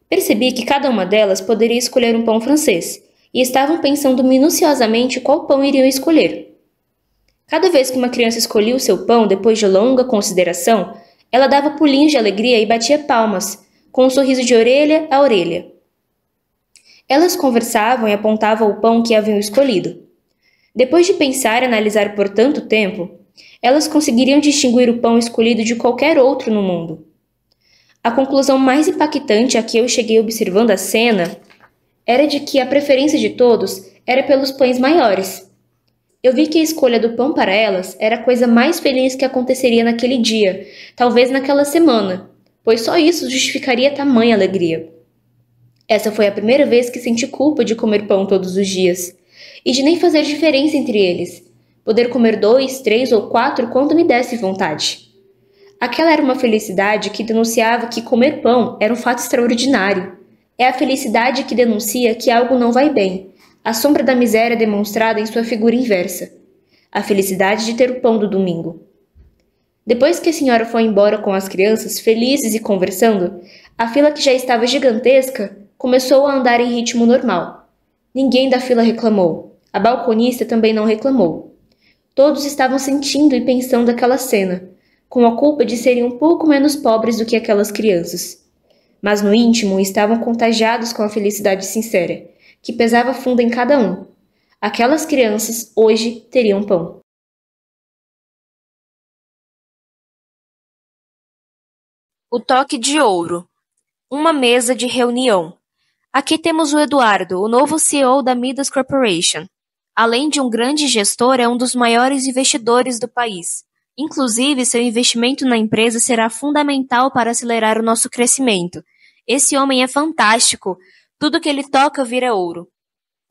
Percebi que cada uma delas poderia escolher um pão francês, e estavam pensando minuciosamente qual pão iriam escolher. Cada vez que uma criança escolhia o seu pão depois de longa consideração, ela dava pulinhos de alegria e batia palmas, com um sorriso de orelha a orelha. Elas conversavam e apontavam o pão que haviam escolhido. Depois de pensar e analisar por tanto tempo, elas conseguiriam distinguir o pão escolhido de qualquer outro no mundo. A conclusão mais impactante a que eu cheguei observando a cena era de que a preferência de todos era pelos pães maiores. Eu vi que a escolha do pão para elas era a coisa mais feliz que aconteceria naquele dia, talvez naquela semana, pois só isso justificaria tamanha alegria. Essa foi a primeira vez que senti culpa de comer pão todos os dias, e de nem fazer diferença entre eles, poder comer 2, 3 ou 4 quando me desse vontade. Aquela era uma felicidade que denunciava que comer pão era um fato extraordinário. É a felicidade que denuncia que algo não vai bem, a sombra da miséria demonstrada em sua figura inversa. A felicidade de ter o pão do domingo. Depois que a senhora foi embora com as crianças, felizes e conversando, a fila que já estava gigantesca começou a andar em ritmo normal. Ninguém da fila reclamou. A balconista também não reclamou. Todos estavam sentindo e pensando aquela cena, com a culpa de serem um pouco menos pobres do que aquelas crianças. Mas no íntimo estavam contagiados com a felicidade sincera, que pesava fundo em cada um. Aquelas crianças hoje teriam pão. O toque de ouro. Uma mesa de reunião. Aqui temos o Eduardo, o novo CEO da Midas Corporation. Além de um grande gestor, é um dos maiores investidores do país. Inclusive, seu investimento na empresa será fundamental para acelerar o nosso crescimento. Esse homem é fantástico. Tudo que ele toca vira ouro.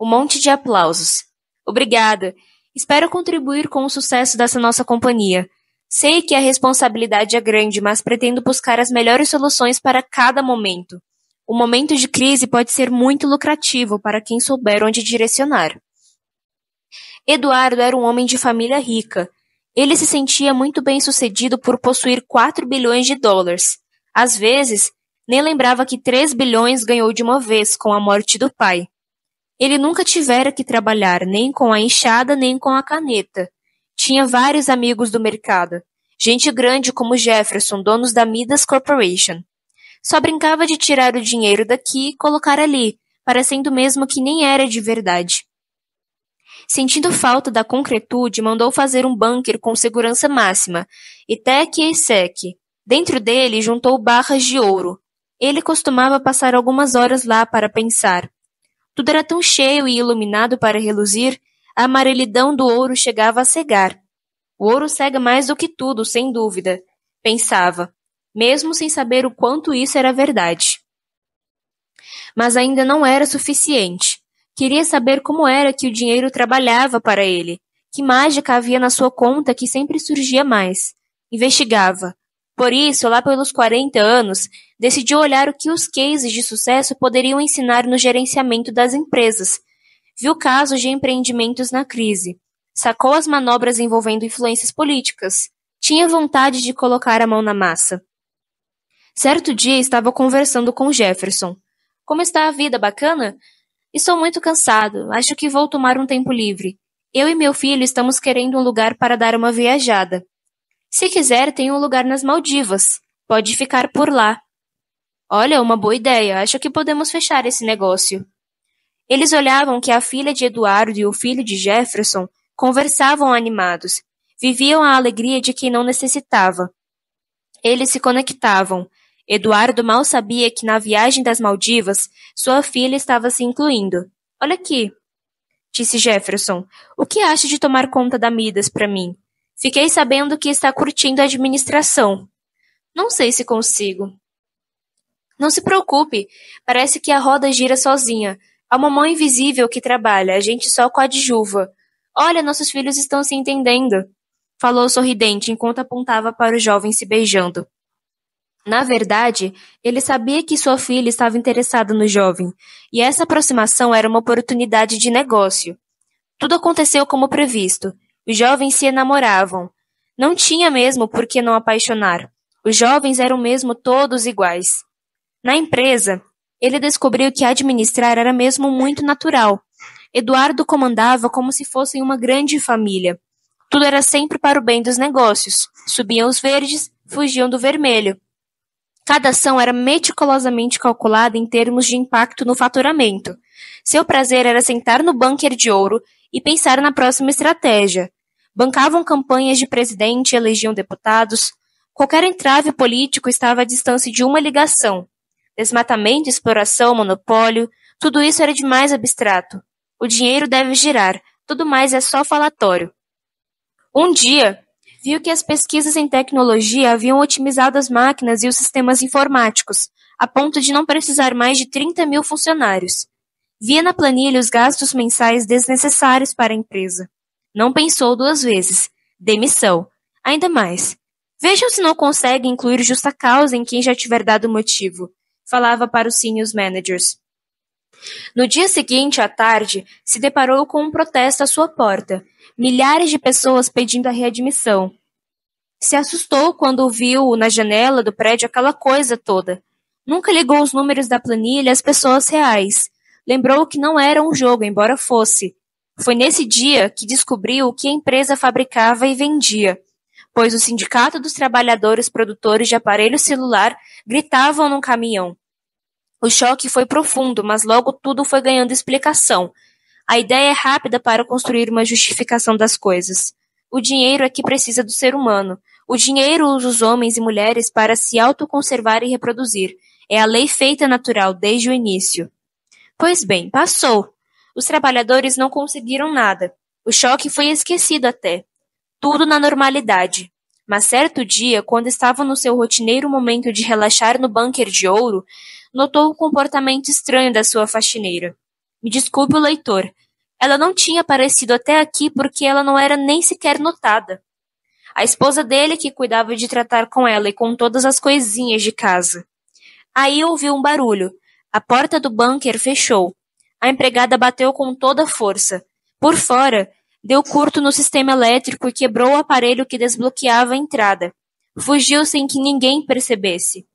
Um monte de aplausos. Obrigada. Espero contribuir com o sucesso dessa nossa companhia. Sei que a responsabilidade é grande, mas pretendo buscar as melhores soluções para cada momento. O momento de crise pode ser muito lucrativo para quem souber onde direcionar. Eduardo era um homem de família rica. Ele se sentia muito bem-sucedido por possuir 4 bilhões de dólares. Às vezes, nem lembrava que 3 bilhões ganhou de uma vez com a morte do pai. Ele nunca tivera que trabalhar nem com a enxada nem com a caneta. Tinha vários amigos do mercado, gente grande como Jefferson, donos da Midas Corporation. Só brincava de tirar o dinheiro daqui e colocar ali, parecendo mesmo que nem era de verdade. Sentindo falta da concretude, mandou fazer um bunker com segurança máxima, e tec e sec. Dentro dele juntou barras de ouro. Ele costumava passar algumas horas lá para pensar. Tudo era tão cheio e iluminado para reluzir, a amarelidão do ouro chegava a cegar. O ouro cega mais do que tudo, sem dúvida, pensava, mesmo sem saber o quanto isso era verdade. Mas ainda não era suficiente. Queria saber como era que o dinheiro trabalhava para ele, que mágica havia na sua conta que sempre surgia mais. Investigava. Por isso, lá pelos 40 anos, decidiu olhar o que os cases de sucesso poderiam ensinar no gerenciamento das empresas. Viu casos de empreendimentos na crise. Sacou as manobras envolvendo influências políticas. Tinha vontade de colocar a mão na massa. Certo dia estava conversando com Jefferson. Como está a vida, bacana? Estou muito cansado. Acho que vou tomar um tempo livre. Eu e meu filho estamos querendo um lugar para dar uma viajada. Se quiser, tem um lugar nas Maldivas. Pode ficar por lá. Olha, uma boa ideia. Acho que podemos fechar esse negócio. Eles olhavam que a filha de Eduardo e o filho de Jefferson conversavam animados. Viviam a alegria de quem não necessitava. Eles se conectavam. Eduardo mal sabia que na viagem das Maldivas, sua filha estava se incluindo. Olha aqui, disse Jefferson. O que acha de tomar conta da Midas para mim? Fiquei sabendo que está curtindo a administração. Não sei se consigo. Não se preocupe. Parece que a roda gira sozinha. Há uma mão invisível que trabalha, a gente só coadjuva. Olha, nossos filhos estão se entendendo. Falou sorridente enquanto apontava para os jovens se beijando. Na verdade, ele sabia que sua filha estava interessada no jovem, e essa aproximação era uma oportunidade de negócio. Tudo aconteceu como previsto. Os jovens se enamoravam. Não tinha mesmo por que não apaixonar. Os jovens eram mesmo todos iguais. Na empresa, ele descobriu que administrar era mesmo muito natural. Eduardo comandava como se fossem uma grande família. Tudo era sempre para o bem dos negócios. Subiam os verdes, fugiam do vermelho. Cada ação era meticulosamente calculada em termos de impacto no faturamento. Seu prazer era sentar no bunker de ouro e pensar na próxima estratégia. Bancavam campanhas de presidente e elegiam deputados. Qualquer entrave político estava à distância de uma ligação. Desmatamento, exploração, monopólio, tudo isso era demais abstrato. O dinheiro deve girar, tudo mais é só falatório. Um dia, viu que as pesquisas em tecnologia haviam otimizado as máquinas e os sistemas informáticos, a ponto de não precisar mais de 30.000 funcionários. Via na planilha os gastos mensais desnecessários para a empresa. Não pensou duas vezes. Demissão. Ainda mais. Vejam se não consegue incluir justa causa em quem já tiver dado motivo. Falava para os senior managers. No dia seguinte, à tarde, se deparou com um protesto à sua porta. Milhares de pessoas pedindo a readmissão. Se assustou quando viu na janela do prédio aquela coisa toda. Nunca ligou os números da planilha às pessoas reais. Lembrou que não era um jogo, embora fosse. Foi nesse dia que descobriu o que a empresa fabricava e vendia, pois o Sindicato dos Trabalhadores Produtores de Aparelho Celular gritavam num caminhão. O choque foi profundo, mas logo tudo foi ganhando explicação. A ideia é rápida para construir uma justificação das coisas. O dinheiro é que precisa do ser humano. O dinheiro usa os homens e mulheres para se autoconservar e reproduzir. É a lei feita natural desde o início. Pois bem, passou. Os trabalhadores não conseguiram nada. O choque foi esquecido até. Tudo na normalidade. Mas certo dia, quando estava no seu rotineiro momento de relaxar no bunker de ouro, notou o comportamento estranho da sua faxineira. Me desculpe o leitor. Ela não tinha aparecido até aqui porque ela não era nem sequer notada. A esposa dele que cuidava de tratar com ela e com todas as coisinhas de casa. Aí ouviu um barulho. A porta do bunker fechou. A empregada bateu com toda a força. Por fora, deu curto no sistema elétrico e quebrou o aparelho que desbloqueava a entrada. Fugiu sem que ninguém percebesse.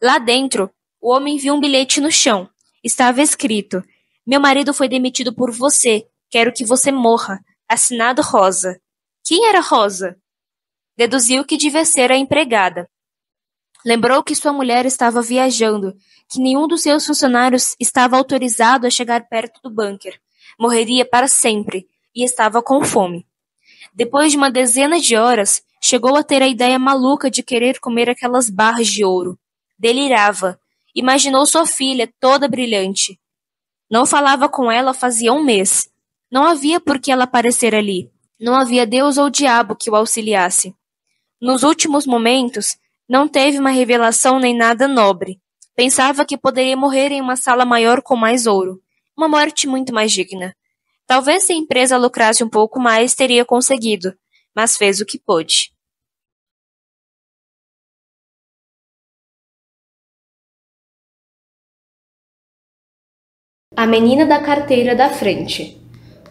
Lá dentro, o homem viu um bilhete no chão. Estava escrito: "Meu marido foi demitido por você. Quero que você morra. Assinado Rosa." Quem era Rosa? Deduziu que devia ser a empregada. Lembrou que sua mulher estava viajando, que nenhum dos seus funcionários estava autorizado a chegar perto do bunker. Morreria para sempre, e estava com fome. Depois de uma dezena de horas, chegou a ter a ideia maluca de querer comer aquelas barras de ouro. Delirava. Imaginou sua filha, toda brilhante. Não falava com ela fazia um mês. Não havia por que ela aparecer ali. Não havia Deus ou diabo que o auxiliasse. Nos últimos momentos, não teve uma revelação nem nada nobre. Pensava que poderia morrer em uma sala maior com mais ouro. Uma morte muito mais digna. Talvez se a empresa lucrasse um pouco mais, teria conseguido, mas fez o que pôde. A menina da carteira da frente.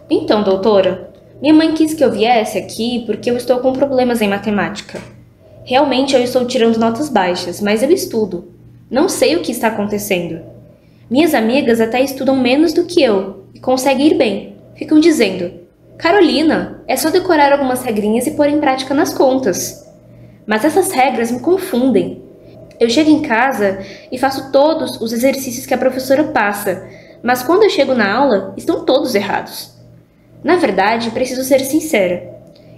Então, doutora, minha mãe quis que eu viesse aqui porque eu estou com problemas em matemática. Realmente eu estou tirando notas baixas, mas eu estudo. Não sei o que está acontecendo. Minhas amigas até estudam menos do que eu e conseguem ir bem. Ficam dizendo: "Carolina, é só decorar algumas regrinhas e pôr em prática nas contas." Mas essas regras me confundem. Eu chego em casa e faço todos os exercícios que a professora passa, mas quando eu chego na aula, estão todos errados. Na verdade, preciso ser sincera.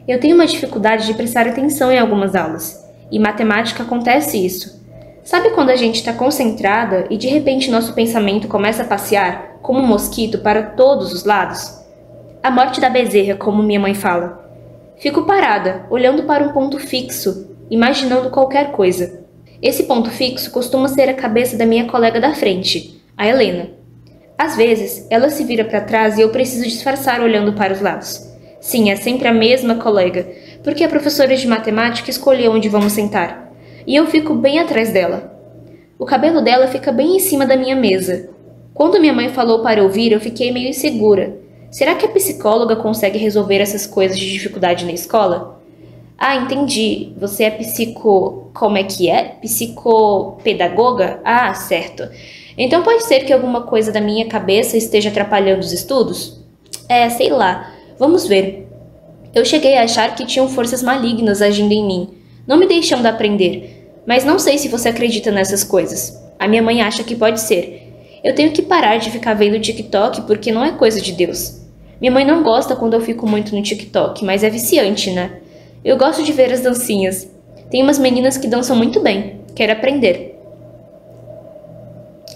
Eu tenho uma dificuldade de prestar atenção em algumas aulas. E em matemática acontece isso. Sabe quando a gente está concentrada e de repente nosso pensamento começa a passear, como um mosquito, para todos os lados? A morte da bezerra, como minha mãe fala. Fico parada, olhando para um ponto fixo, imaginando qualquer coisa. Esse ponto fixo costuma ser a cabeça da minha colega da frente, a Helena. Às vezes, ela se vira para trás e eu preciso disfarçar olhando para os lados. Sim, é sempre a mesma colega, porque a professora de matemática escolheu onde vamos sentar. E eu fico bem atrás dela. O cabelo dela fica bem em cima da minha mesa. Quando minha mãe falou para eu vir, eu fiquei meio insegura. Será que a psicóloga consegue resolver essas coisas de dificuldade na escola? Ah, entendi. Você é psico... Como é que é? Psicopedagoga? Ah, certo. Então pode ser que alguma coisa da minha cabeça esteja atrapalhando os estudos? É, sei lá. Vamos ver. Eu cheguei a achar que tinham forças malignas agindo em mim, não me deixando aprender. Mas não sei se você acredita nessas coisas. A minha mãe acha que pode ser. Eu tenho que parar de ficar vendo TikTok porque não é coisa de Deus. Minha mãe não gosta quando eu fico muito no TikTok, mas é viciante, né? Eu gosto de ver as dancinhas. Tem umas meninas que dançam muito bem. Quero aprender.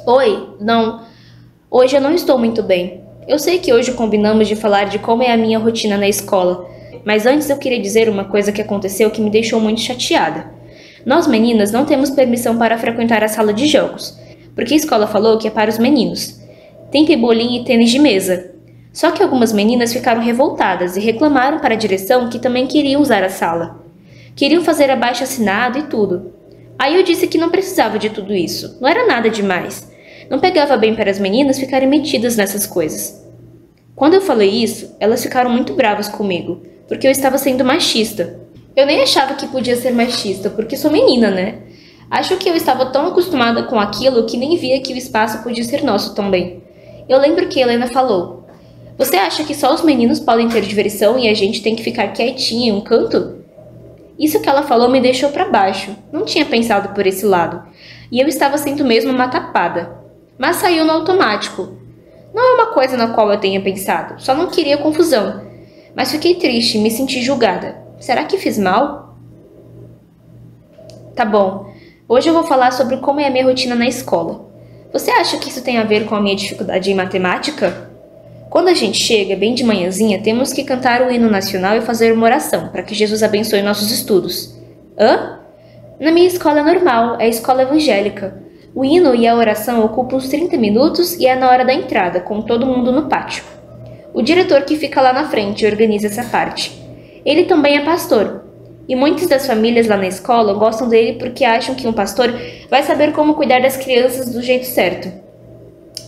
Oi, não. Hoje eu não estou muito bem. Eu sei que hoje combinamos de falar de como é a minha rotina na escola, mas antes eu queria dizer uma coisa que aconteceu que me deixou muito chateada. Nós meninas não temos permissão para frequentar a sala de jogos, porque a escola falou que é para os meninos. Tem pebolim e tênis de mesa. Só que algumas meninas ficaram revoltadas e reclamaram para a direção que também queriam usar a sala. Queriam fazer abaixo-assinado e tudo. Aí eu disse que não precisava de tudo isso, não era nada demais. Não pegava bem para as meninas ficarem metidas nessas coisas. Quando eu falei isso, elas ficaram muito bravas comigo, porque eu estava sendo machista. Eu nem achava que podia ser machista, porque sou menina, né? Acho que eu estava tão acostumada com aquilo que nem via que o espaço podia ser nosso também. Eu lembro que Helena falou: você acha que só os meninos podem ter diversão e a gente tem que ficar quietinha em um canto? Isso que ela falou me deixou para baixo. Não tinha pensado por esse lado. E eu estava sendo mesmo uma tapada. Mas saiu no automático. Não é uma coisa na qual eu tenha pensado. Só não queria confusão. Mas fiquei triste, me senti julgada. Será que fiz mal? Tá bom. Hoje eu vou falar sobre como é a minha rotina na escola. Você acha que isso tem a ver com a minha dificuldade em matemática? Quando a gente chega, bem de manhãzinha, temos que cantar o hino nacional e fazer uma oração, para que Jesus abençoe nossos estudos. Hã? Na minha escola é normal, é a escola evangélica. O hino e a oração ocupam uns 30 minutos e é na hora da entrada, com todo mundo no pátio. O diretor que fica lá na frente organiza essa parte. Ele também é pastor, e muitas das famílias lá na escola gostam dele porque acham que um pastor vai saber como cuidar das crianças do jeito certo.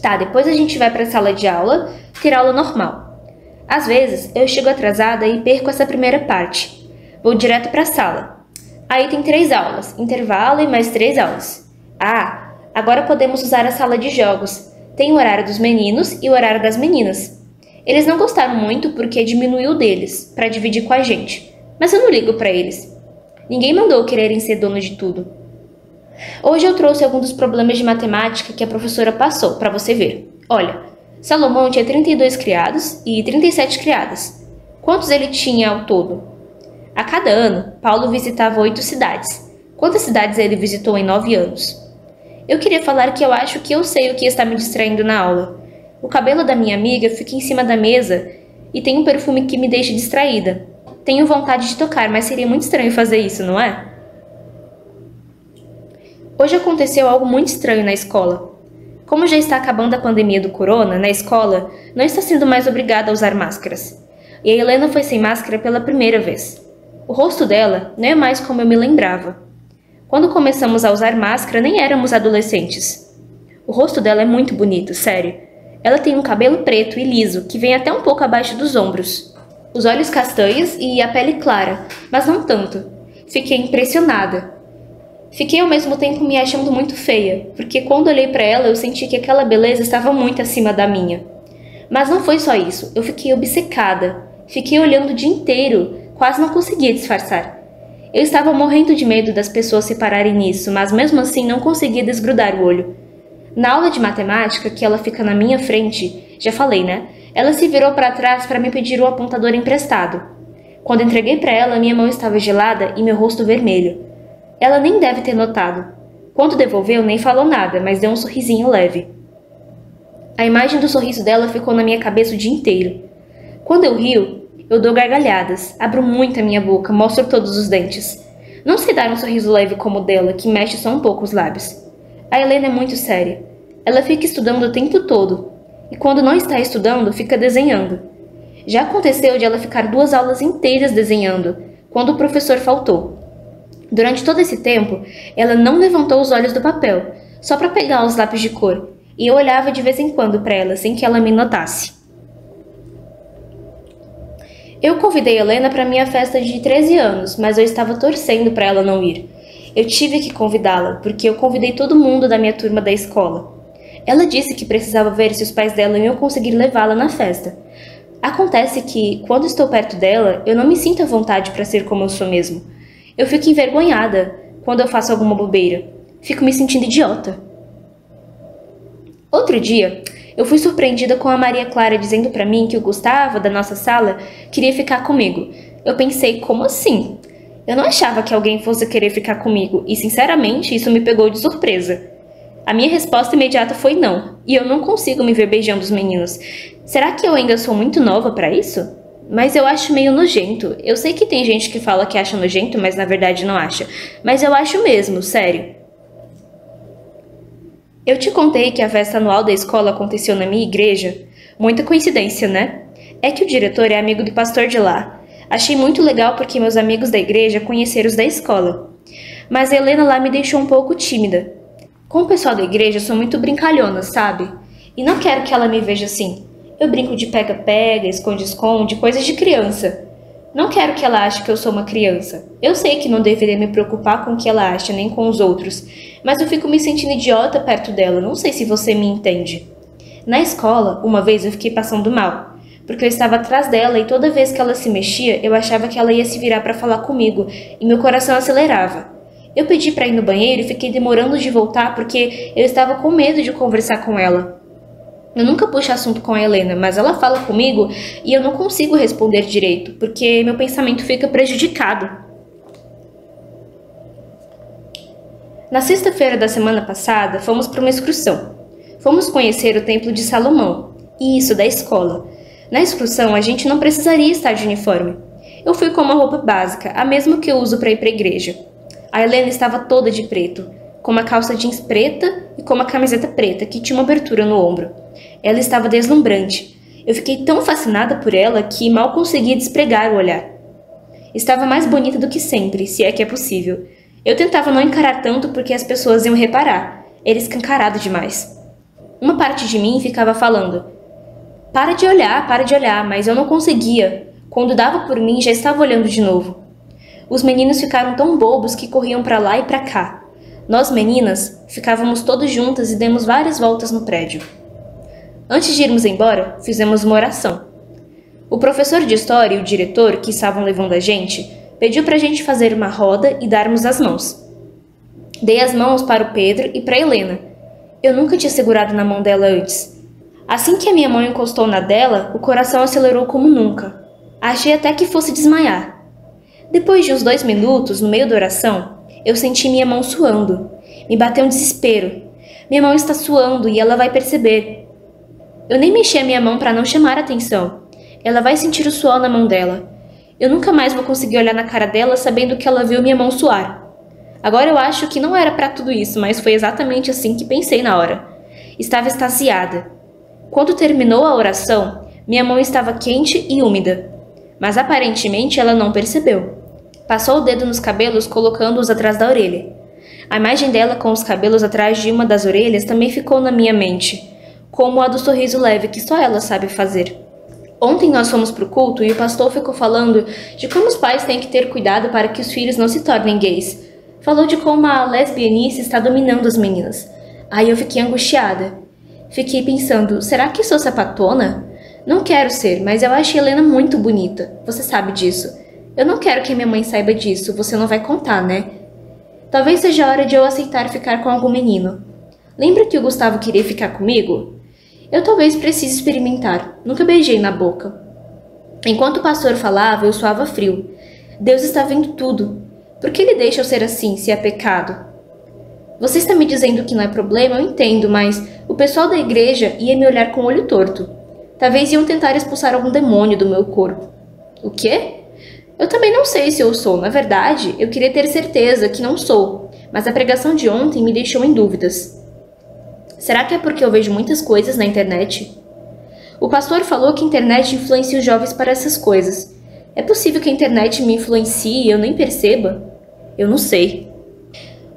Tá, depois a gente vai para a sala de aula, ter aula normal. Às vezes, eu chego atrasada e perco essa primeira parte. Vou direto para a sala. Aí tem 3 aulas, intervalo e mais 3 aulas. Ah, agora podemos usar a sala de jogos. Tem o horário dos meninos e o horário das meninas. Eles não gostaram muito porque diminuiu o deles, para dividir com a gente. Mas eu não ligo para eles. Ninguém mandou quererem ser dono de tudo. Hoje eu trouxe alguns dos problemas de matemática que a professora passou, para você ver. Olha, Salomão tinha 32 criados e 37 criadas. Quantos ele tinha ao todo? A cada ano, Paulo visitava 8 cidades. Quantas cidades ele visitou em 9 anos? Eu queria falar que eu acho que eu sei o que está me distraindo na aula. O cabelo da minha amiga fica em cima da mesa e tem um perfume que me deixa distraída. Tenho vontade de tocar, mas seria muito estranho fazer isso, não é? Hoje aconteceu algo muito estranho na escola. Como já está acabando a pandemia do corona, na escola não está sendo mais obrigada a usar máscaras. E a Helena foi sem máscara pela primeira vez. O rosto dela não é mais como eu me lembrava. Quando começamos a usar máscara, nem éramos adolescentes. O rosto dela é muito bonito, sério. Ela tem um cabelo preto e liso, que vem até um pouco abaixo dos ombros. Os olhos castanhos e a pele clara, mas não tanto. Fiquei impressionada. Fiquei ao mesmo tempo me achando muito feia, porque quando olhei para ela eu senti que aquela beleza estava muito acima da minha. Mas não foi só isso, eu fiquei obcecada. Fiquei olhando o dia inteiro, quase não conseguia disfarçar. Eu estava morrendo de medo das pessoas se pararem nisso, mas mesmo assim não conseguia desgrudar o olho. Na aula de matemática, que ela fica na minha frente, já falei, né? Ela se virou para trás para me pedir o apontador emprestado. Quando entreguei para ela, minha mão estava gelada e meu rosto vermelho. Ela nem deve ter notado. Quando devolveu, nem falou nada, mas deu um sorrisinho leve. A imagem do sorriso dela ficou na minha cabeça o dia inteiro. Quando eu rio, eu dou gargalhadas, abro muito a minha boca, mostro todos os dentes. Não sei dar um sorriso leve como o dela, que mexe só um pouco os lábios. A Helena é muito séria. Ela fica estudando o tempo todo. E quando não está estudando, fica desenhando. Já aconteceu de ela ficar 2 aulas inteiras desenhando, quando o professor faltou. Durante todo esse tempo, ela não levantou os olhos do papel, só para pegar os lápis de cor, e eu olhava de vez em quando para ela, sem que ela me notasse. Eu convidei Helena para minha festa de 13 anos, mas eu estava torcendo para ela não ir. Eu tive que convidá-la, porque eu convidei todo mundo da minha turma da escola. Ela disse que precisava ver se os pais dela iam conseguir levá-la na festa. Acontece que, quando estou perto dela, eu não me sinto à vontade para ser como eu sou mesmo. Eu fico envergonhada quando eu faço alguma bobeira. Fico me sentindo idiota. Outro dia, eu fui surpreendida com a Maria Clara dizendo para mim que o Gustavo, da nossa sala, queria ficar comigo. Eu pensei, como assim? Eu não achava que alguém fosse querer ficar comigo e, sinceramente, isso me pegou de surpresa. A minha resposta imediata foi não, e eu não consigo me ver beijando os meninos. Será que eu ainda sou muito nova para isso? Mas eu acho meio nojento. Eu sei que tem gente que fala que acha nojento, mas na verdade não acha. Mas eu acho mesmo, sério. Eu te contei que a festa anual da escola aconteceu na minha igreja? Muita coincidência, né? É que o diretor é amigo do pastor de lá. Achei muito legal porque meus amigos da igreja conheceram os da escola. Mas a Helena lá me deixou um pouco tímida. Com o pessoal da igreja eu sou muito brincalhona, sabe? E não quero que ela me veja assim. Eu brinco de pega-pega, esconde-esconde, coisas de criança. Não quero que ela ache que eu sou uma criança. Eu sei que não deveria me preocupar com o que ela acha, nem com os outros. Mas eu fico me sentindo idiota perto dela, não sei se você me entende. Na escola, uma vez eu fiquei passando mal, porque eu estava atrás dela e toda vez que ela se mexia, eu achava que ela ia se virar para falar comigo e meu coração acelerava. Eu pedi para ir no banheiro e fiquei demorando de voltar porque eu estava com medo de conversar com ela. Eu nunca puxo assunto com a Helena, mas ela fala comigo e eu não consigo responder direito, porque meu pensamento fica prejudicado. Na sexta-feira da semana passada, fomos para uma excursão. Fomos conhecer o Templo de Salomão, e isso da escola. Na excursão, a gente não precisaria estar de uniforme. Eu fui com uma roupa básica, a mesma que eu uso para ir para a igreja. A Helena estava toda de preto, com uma calça jeans preta e com uma camiseta preta que tinha uma abertura no ombro. Ela estava deslumbrante. Eu fiquei tão fascinada por ela que mal conseguia despregar o olhar. Estava mais bonita do que sempre, se é que é possível. Eu tentava não encarar tanto porque as pessoas iam reparar. Era escancarado demais. Uma parte de mim ficava falando: para de olhar, mas eu não conseguia. Quando dava por mim, já estava olhando de novo. Os meninos ficaram tão bobos que corriam para lá e para cá. Nós, meninas, ficávamos todas juntas e demos várias voltas no prédio. Antes de irmos embora, fizemos uma oração. O professor de história e o diretor, que estavam levando a gente, pediu para a gente fazer uma roda e darmos as mãos. Dei as mãos para o Pedro e para a Helena. Eu nunca tinha segurado na mão dela antes. Assim que a minha mão encostou na dela, o coração acelerou como nunca. Achei até que fosse desmaiar. Depois de uns 2 minutos, no meio da oração, eu senti minha mão suando. Me bateu um desespero. Minha mão está suando e ela vai perceber. Eu nem mexi a minha mão para não chamar a atenção. Ela vai sentir o suor na mão dela. Eu nunca mais vou conseguir olhar na cara dela sabendo que ela viu minha mão suar. Agora eu acho que não era para tudo isso, mas foi exatamente assim que pensei na hora. Estava extasiada. Quando terminou a oração, minha mão estava quente e úmida. Mas aparentemente ela não percebeu. Passou o dedo nos cabelos colocando-os atrás da orelha. A imagem dela com os cabelos atrás de uma das orelhas também ficou na minha mente, como a do sorriso leve que só ela sabe fazer. Ontem nós fomos para o culto e o pastor ficou falando de como os pais têm que ter cuidado para que os filhos não se tornem gays. Falou de como a lesbianice está dominando as meninas. Aí eu fiquei angustiada. Fiquei pensando, será que sou sapatona? Não quero ser, mas eu acho a Helena muito bonita. Você sabe disso. Eu não quero que minha mãe saiba disso, você não vai contar, né? Talvez seja a hora de eu aceitar ficar com algum menino. Lembra que o Gustavo queria ficar comigo? Eu talvez precise experimentar. Nunca beijei na boca. Enquanto o pastor falava, eu suava frio. Deus está vendo tudo. Por que ele deixa eu ser assim, se é pecado? Você está me dizendo que não é problema, eu entendo, mas o pessoal da igreja ia me olhar com o olho torto. Talvez iam tentar expulsar algum demônio do meu corpo. O quê? Eu também não sei se eu sou. Na verdade, eu queria ter certeza que não sou, mas a pregação de ontem me deixou em dúvidas. Será que é porque eu vejo muitas coisas na internet? O pastor falou que a internet influencia os jovens para essas coisas. É possível que a internet me influencie e eu nem perceba? Eu não sei.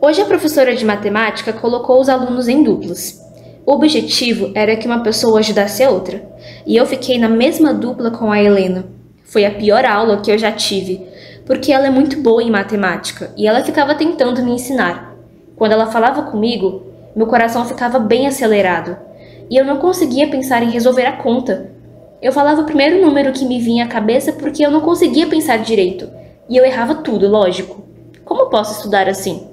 Hoje a professora de matemática colocou os alunos em duplas. O objetivo era que uma pessoa ajudasse a outra, e eu fiquei na mesma dupla com a Helena. Foi a pior aula que eu já tive, porque ela é muito boa em matemática e ela ficava tentando me ensinar. Quando ela falava comigo, meu coração ficava bem acelerado e eu não conseguia pensar em resolver a conta. Eu falava o primeiro número que me vinha à cabeça porque eu não conseguia pensar direito e eu errava tudo, lógico. Como posso estudar assim?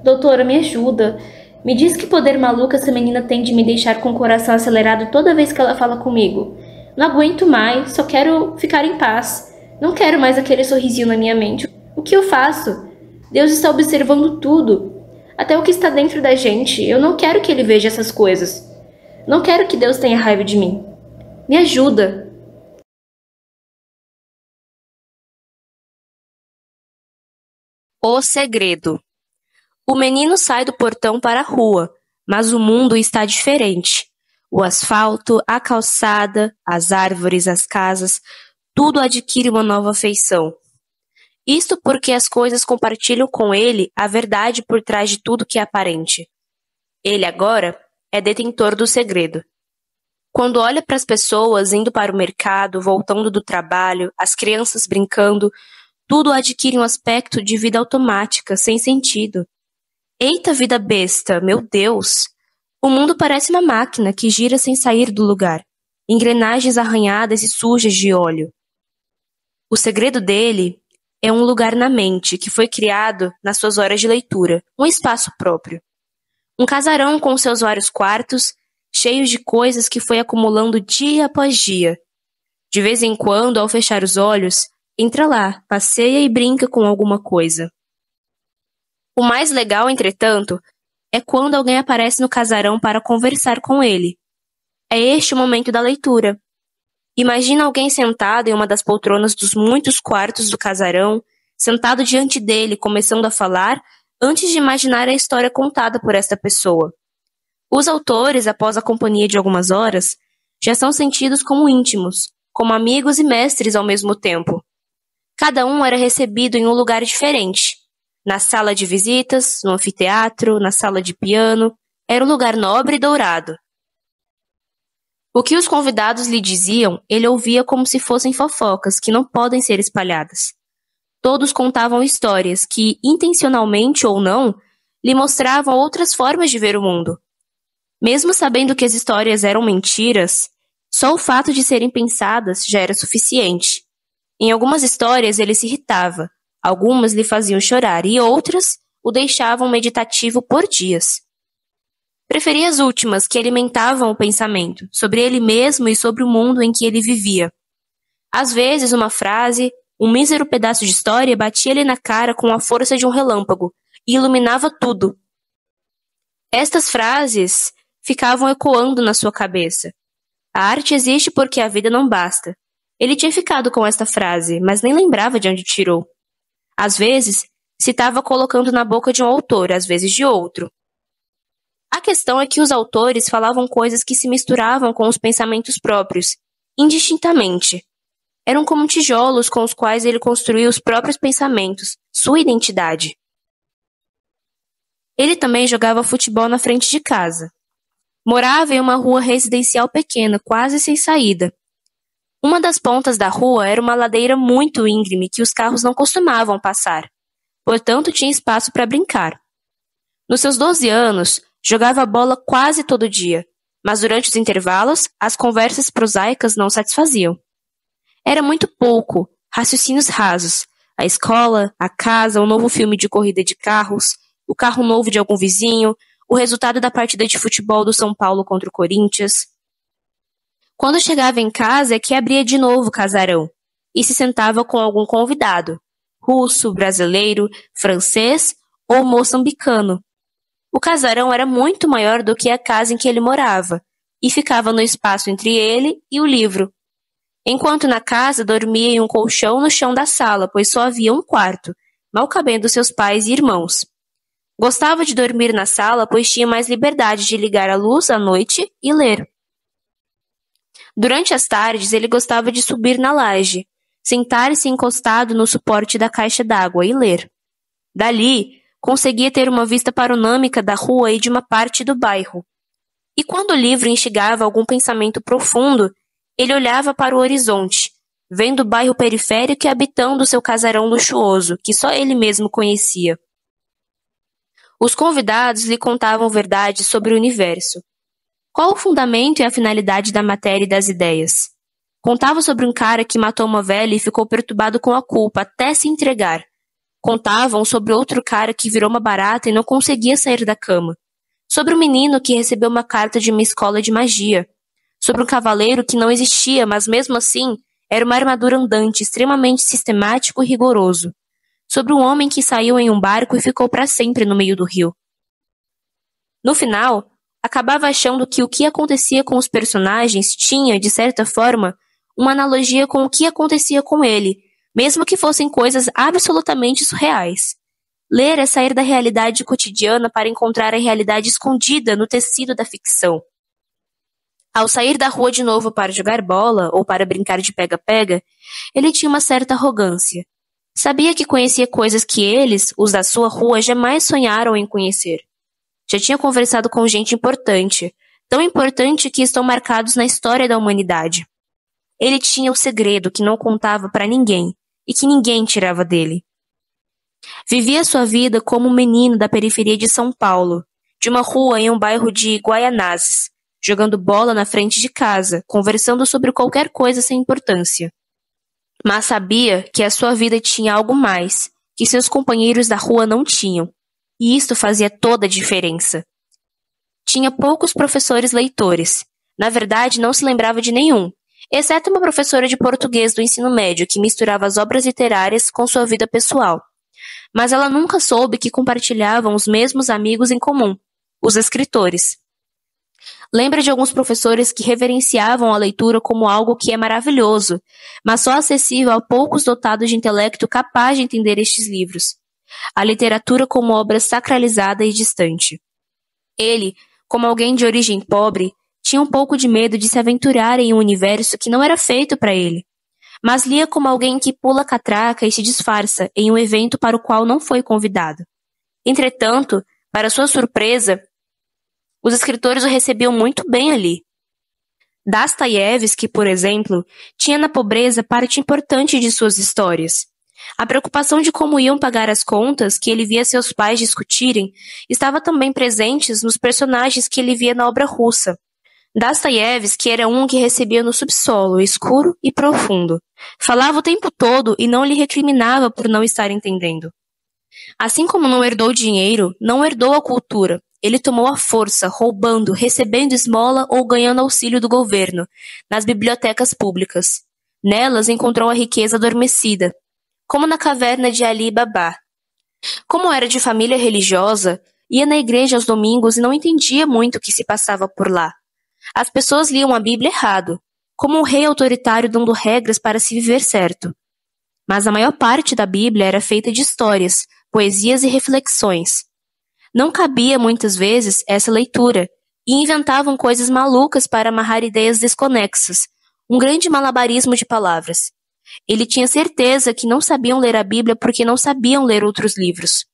Doutora, me ajuda. Me diz que poder maluco essa menina tem de me deixar com o coração acelerado toda vez que ela fala comigo. Não aguento mais, só quero ficar em paz. Não quero mais aquele sorrisinho na minha mente. O que eu faço? Deus está observando tudo. Até o que está dentro da gente. Eu não quero que ele veja essas coisas. Não quero que Deus tenha raiva de mim. Me ajuda. O segredo. O menino sai do portão para a rua, mas o mundo está diferente. O asfalto, a calçada, as árvores, as casas, tudo adquire uma nova feição. Isto porque as coisas compartilham com ele a verdade por trás de tudo que é aparente. Ele agora é detentor do segredo. Quando olha para as pessoas indo para o mercado, voltando do trabalho, as crianças brincando, tudo adquire um aspecto de vida automática, sem sentido. Eita vida besta, meu Deus! O mundo parece uma máquina que gira sem sair do lugar, engrenagens arranhadas e sujas de óleo. O segredo dele é um lugar na mente que foi criado nas suas horas de leitura, um espaço próprio. Um casarão com seus vários quartos, cheios de coisas que foi acumulando dia após dia. De vez em quando, ao fechar os olhos, entra lá, passeia e brinca com alguma coisa. O mais legal, entretanto, é quando alguém aparece no casarão para conversar com ele. É este o momento da leitura. Imagina alguém sentado em uma das poltronas dos muitos quartos do casarão, sentado diante dele, começando a falar, antes de imaginar a história contada por esta pessoa. Os autores, após a companhia de algumas horas, já são sentidos como íntimos, como amigos e mestres ao mesmo tempo. Cada um era recebido em um lugar diferente. Na sala de visitas, no anfiteatro, na sala de piano, era um lugar nobre e dourado. O que os convidados lhe diziam, ele ouvia como se fossem fofocas que não podem ser espalhadas. Todos contavam histórias que, intencionalmente ou não, lhe mostravam outras formas de ver o mundo. Mesmo sabendo que as histórias eram mentiras, só o fato de serem pensadas já era suficiente. Em algumas histórias ele se irritava, algumas lhe faziam chorar e outras o deixavam meditativo por dias. Preferia as últimas, que alimentavam o pensamento, sobre ele mesmo e sobre o mundo em que ele vivia. Às vezes, uma frase, um mísero pedaço de história batia-lhe na cara com a força de um relâmpago e iluminava tudo. Estas frases ficavam ecoando na sua cabeça. A arte existe porque a vida não basta. Ele tinha ficado com esta frase, mas nem lembrava de onde tirou. Às vezes, se estava colocando na boca de um autor, às vezes de outro. A questão é que os autores falavam coisas que se misturavam com os pensamentos próprios, indistintamente. Eram como tijolos com os quais ele construía os próprios pensamentos, sua identidade. Ele também jogava futebol na frente de casa. Morava em uma rua residencial pequena, quase sem saída. Uma das pontas da rua era uma ladeira muito íngreme que os carros não costumavam passar, portanto tinha espaço para brincar. Nos seus 12 anos, jogava bola quase todo dia, mas durante os intervalos, as conversas prosaicas não satisfaziam. Era muito pouco, raciocínios rasos, a escola, a casa, o novo filme de corrida de carros, o carro novo de algum vizinho, o resultado da partida de futebol do São Paulo contra o Corinthians. Quando chegava em casa é que abria de novo o casarão e se sentava com algum convidado, russo, brasileiro, francês ou moçambicano. O casarão era muito maior do que a casa em que ele morava e ficava no espaço entre ele e o livro. Enquanto na casa dormia em um colchão no chão da sala, pois só havia um quarto, mal cabendo seus pais e irmãos. Gostava de dormir na sala, pois tinha mais liberdade de ligar a luz à noite e ler. Durante as tardes, ele gostava de subir na laje, sentar-se encostado no suporte da caixa d'água e ler. Dali, conseguia ter uma vista panorâmica da rua e de uma parte do bairro. E quando o livro instigava algum pensamento profundo, Ele olhava para o horizonte, vendo o bairro periférico e habitando seu casarão luxuoso, que só ele mesmo conhecia. Os convidados lhe contavam verdades sobre o universo. Qual o fundamento e a finalidade da matéria e das ideias? Contava sobre um cara que matou uma velha e ficou perturbado com a culpa até se entregar. Contavam sobre outro cara que virou uma barata e não conseguia sair da cama. Sobre um menino que recebeu uma carta de uma escola de magia. Sobre um cavaleiro que não existia, mas mesmo assim era uma armadura andante, extremamente sistemático e rigoroso. Sobre um homem que saiu em um barco e ficou para sempre no meio do rio. No final, acabava achando que o que acontecia com os personagens tinha, de certa forma, uma analogia com o que acontecia com ele, mesmo que fossem coisas absolutamente surreais. Ler é sair da realidade cotidiana para encontrar a realidade escondida no tecido da ficção. Ao sair da rua de novo para jogar bola ou para brincar de pega-pega, ele tinha uma certa arrogância. Sabia que conhecia coisas que eles, os da sua rua, jamais sonharam em conhecer. Já tinha conversado com gente importante, tão importante que estão marcados na história da humanidade. Ele tinha o segredo que não contava para ninguém e que ninguém tirava dele. Vivia sua vida como um menino da periferia de São Paulo, de uma rua em um bairro de Guaianazes, jogando bola na frente de casa, conversando sobre qualquer coisa sem importância. Mas sabia que a sua vida tinha algo mais, que seus companheiros da rua não tinham, e isto fazia toda a diferença. Tinha poucos professores leitores, na verdade não se lembrava de nenhum, exceto uma professora de português do ensino médio que misturava as obras literárias com sua vida pessoal. Mas ela nunca soube que compartilhavam os mesmos amigos em comum, os escritores. Lembra de alguns professores que reverenciavam a leitura como algo que é maravilhoso, mas só acessível a poucos dotados de intelecto capaz de entender estes livros. A literatura como obra sacralizada e distante. Ele, como alguém de origem pobre, tinha um pouco de medo de se aventurar em um universo que não era feito para ele, mas lia como alguém que pula catraca e se disfarça em um evento para o qual não foi convidado. Entretanto, para sua surpresa, os escritores o recebiam muito bem ali. Dostoiévski, por exemplo, tinha na pobreza parte importante de suas histórias. A preocupação de como iam pagar as contas, que ele via seus pais discutirem, estava também presentes nos personagens que ele via na obra russa. Dostoiévski era um que recebia no subsolo, escuro e profundo. Falava o tempo todo e não lhe recriminava por não estar entendendo. Assim como não herdou dinheiro, não herdou a cultura. Ele tomou a força, roubando, recebendo esmola ou ganhando auxílio do governo, nas bibliotecas públicas. Nelas encontrou a riqueza adormecida, como na caverna de Ali Baba. Como era de família religiosa, ia na igreja aos domingos e não entendia muito o que se passava por lá. As pessoas liam a Bíblia errado, como um rei autoritário dando regras para se viver certo. Mas a maior parte da Bíblia era feita de histórias, poesias e reflexões. Não cabia, muitas vezes, essa leitura, e inventavam coisas malucas para amarrar ideias desconexas, um grande malabarismo de palavras. Ele tinha certeza que não sabiam ler a Bíblia porque não sabiam ler outros livros.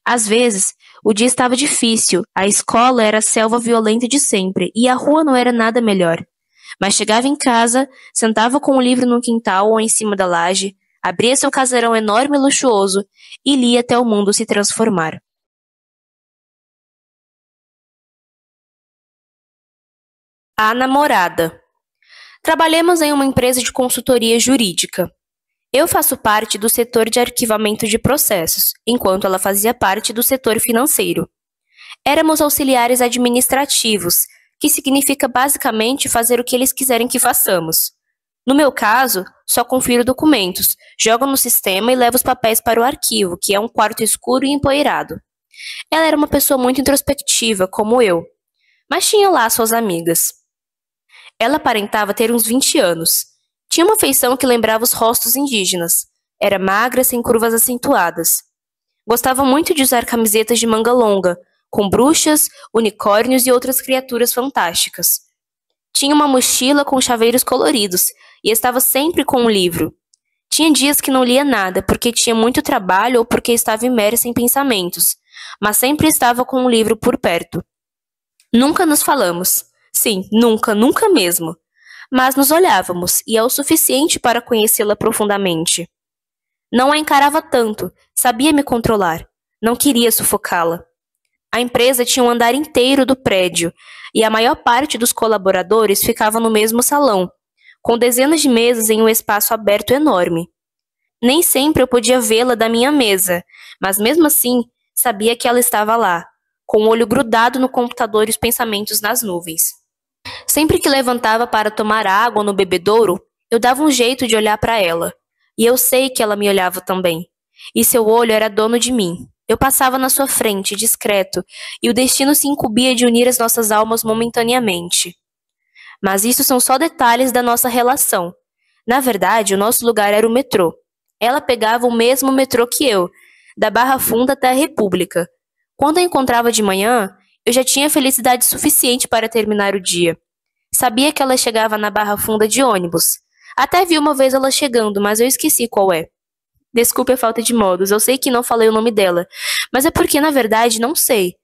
Às vezes, o dia estava difícil, a escola era a selva violenta de sempre, e a rua não era nada melhor. Mas chegava em casa, sentava com o livro no quintal ou em cima da laje, abria seu casarão enorme e luxuoso, e lia até o mundo se transformar. A namorada. Trabalhamos em uma empresa de consultoria jurídica. Eu faço parte do setor de arquivamento de processos, enquanto ela fazia parte do setor financeiro. Éramos auxiliares administrativos, que significa basicamente fazer o que eles quiserem que façamos. No meu caso, só confiro documentos, jogo no sistema e levo os papéis para o arquivo, que é um quarto escuro e empoeirado. Ela era uma pessoa muito introspectiva, como eu, mas tinha lá suas amigas. Ela aparentava ter uns 20 anos. Tinha uma feição que lembrava os rostos indígenas. Era magra, sem curvas acentuadas. Gostava muito de usar camisetas de manga longa, com bruxas, unicórnios e outras criaturas fantásticas. Tinha uma mochila com chaveiros coloridos e estava sempre com um livro. Tinha dias que não lia nada, porque tinha muito trabalho ou porque estava imersa em pensamentos, mas sempre estava com um livro por perto. Nunca nos falamos. Sim, nunca, nunca mesmo. mas nos olhávamos, e é o suficiente para conhecê-la profundamente. Não a encarava tanto, sabia me controlar, não queria sufocá-la. A empresa tinha um andar inteiro do prédio, e a maior parte dos colaboradores ficava no mesmo salão, com dezenas de mesas em um espaço aberto enorme. Nem sempre eu podia vê-la da minha mesa, mas mesmo assim sabia que ela estava lá, com o olho grudado no computador e os pensamentos nas nuvens. Sempre que levantava para tomar água no bebedouro, eu dava um jeito de olhar para ela, e eu sei que ela me olhava também, e seu olho era dono de mim. Eu passava na sua frente, discreto, e o destino se incumbia de unir as nossas almas momentaneamente. Mas isso são só detalhes da nossa relação. Na verdade, o nosso lugar era o metrô. Ela pegava o mesmo metrô que eu, da Barra Funda até a República. Quando a encontrava de manhã, eu já tinha felicidade suficiente para terminar o dia. Sabia que ela chegava na Barra Funda de ônibus. Até vi uma vez ela chegando, mas eu esqueci qual é. Desculpe a falta de modos, eu sei que não falei o nome dela, mas é porque, na verdade, não sei.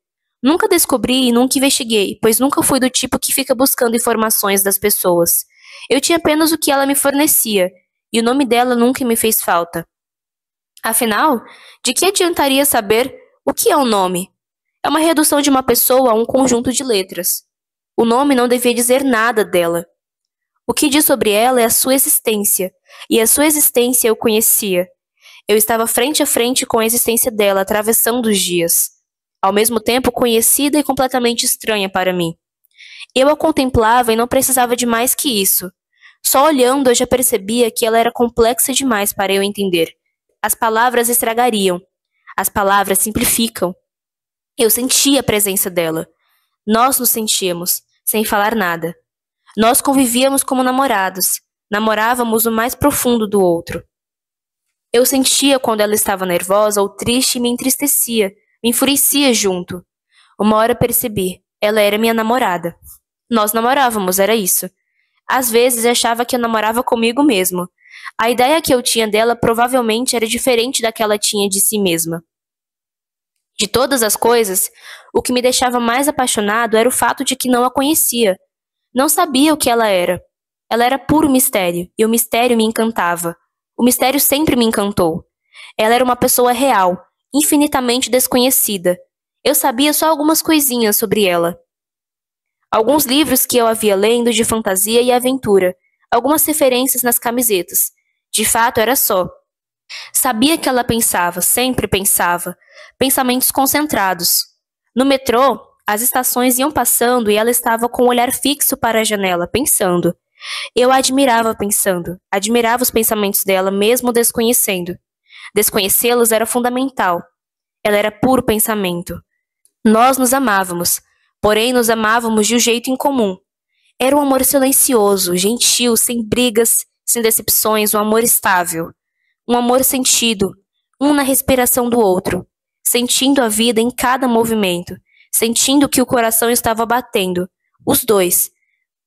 Nunca descobri e nunca investiguei, pois nunca fui do tipo que fica buscando informações das pessoas. Eu tinha apenas o que ela me fornecia, e o nome dela nunca me fez falta. Afinal, de que adiantaria saber o que é um nome? É uma redução de uma pessoa a um conjunto de letras. O nome não devia dizer nada dela. O que diz sobre ela é a sua existência, e a sua existência eu conhecia. Eu estava frente a frente com a existência dela, atravessando os dias. Ao mesmo tempo, conhecida e completamente estranha para mim. Eu a contemplava e não precisava de mais que isso. Só olhando eu já percebia que ela era complexa demais para eu entender. As palavras estragariam. As palavras simplificam. Eu sentia a presença dela. Nós nos sentíamos, sem falar nada. Nós convivíamos como namorados. Namorávamos o mais profundo do outro. Eu sentia quando ela estava nervosa ou triste e me entristecia, me enfurecia junto. Uma hora percebi, ela era minha namorada. Nós namorávamos, era isso. Às vezes achava que eu namorava comigo mesmo. A ideia que eu tinha dela provavelmente era diferente da que ela tinha de si mesma. De todas as coisas, o que me deixava mais apaixonado era o fato de que não a conhecia. Não sabia o que ela era. Ela era puro mistério, e o mistério me encantava. O mistério sempre me encantou. Ela era uma pessoa real, infinitamente desconhecida. Eu sabia só algumas coisinhas sobre ela. Alguns livros que eu havia lendo de fantasia e aventura, algumas referências nas camisetas. De fato, era só. Sabia que ela pensava, sempre pensava, pensamentos concentrados. No metrô, as estações iam passando e ela estava com o olhar fixo para a janela, pensando. Eu a admirava pensando, admirava os pensamentos dela mesmo desconhecendo. Desconhecê-los era fundamental. Ela era puro pensamento. Nós nos amávamos, porém nos amávamos de um jeito incomum. Era um amor silencioso, gentil, sem brigas, sem decepções, um amor estável. Um amor sentido, um na respiração do outro, sentindo a vida em cada movimento, sentindo que o coração estava batendo, os dois,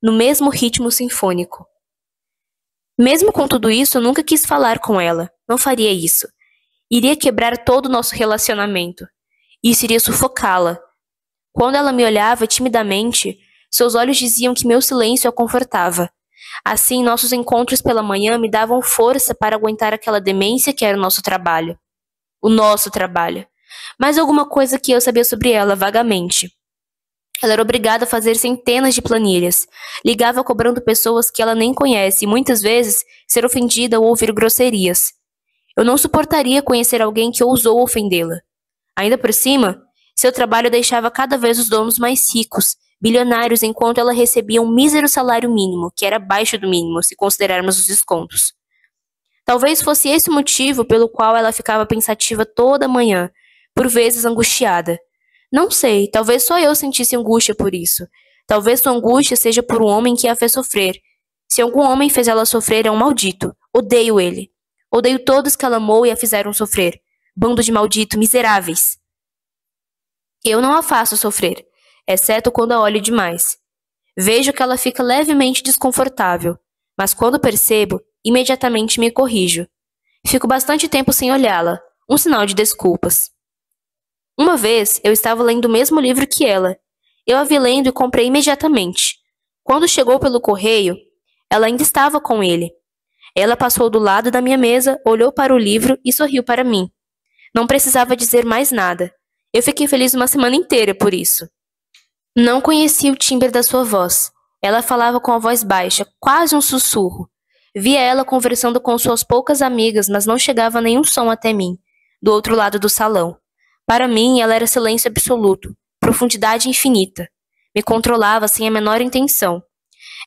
no mesmo ritmo sinfônico. Mesmo com tudo isso, eu nunca quis falar com ela. Não faria isso. Iria quebrar todo o nosso relacionamento. Isso iria sufocá-la. Quando ela me olhava timidamente, seus olhos diziam que meu silêncio a confortava. Assim, nossos encontros pela manhã me davam força para aguentar aquela demência que era o nosso trabalho. O nosso trabalho. Mais alguma coisa que eu sabia sobre ela, vagamente. Ela era obrigada a fazer centenas de planilhas. Ligava cobrando pessoas que ela nem conhece e muitas vezes ser ofendida ou ouvir grosserias. Eu não suportaria conhecer alguém que ousou ofendê-la. Ainda por cima, seu trabalho deixava cada vez os donos mais ricos, bilionários, enquanto ela recebia um mísero salário mínimo, que era abaixo do mínimo, se considerarmos os descontos. Talvez fosse esse o motivo pelo qual ela ficava pensativa toda manhã, por vezes angustiada. Não sei, talvez só eu sentisse angústia por isso. Talvez sua angústia seja por um homem que a fez sofrer. Se algum homem fez ela sofrer, é um maldito. Odeio ele. Odeio todos que ela amou e a fizeram sofrer. Bando de maldito, miseráveis. Eu não a faço sofrer, exceto quando a olho demais. Vejo que ela fica levemente desconfortável, mas quando percebo, imediatamente me corrijo. Fico bastante tempo sem olhá-la, um sinal de desculpas. Uma vez, eu estava lendo o mesmo livro que ela. Eu a vi lendo e comprei imediatamente. Quando chegou pelo correio, Ela ainda estava com ele. Ela passou do lado da minha mesa, olhou para o livro e sorriu para mim. Não precisava dizer mais nada. Eu fiquei feliz uma semana inteira por isso. Não conhecia o timbre da sua voz. Ela falava com a voz baixa, quase um sussurro. Via ela conversando com suas poucas amigas, mas não chegava nenhum som até mim, do outro lado do salão. Para mim, ela era silêncio absoluto, profundidade infinita. Me controlava sem a menor intenção.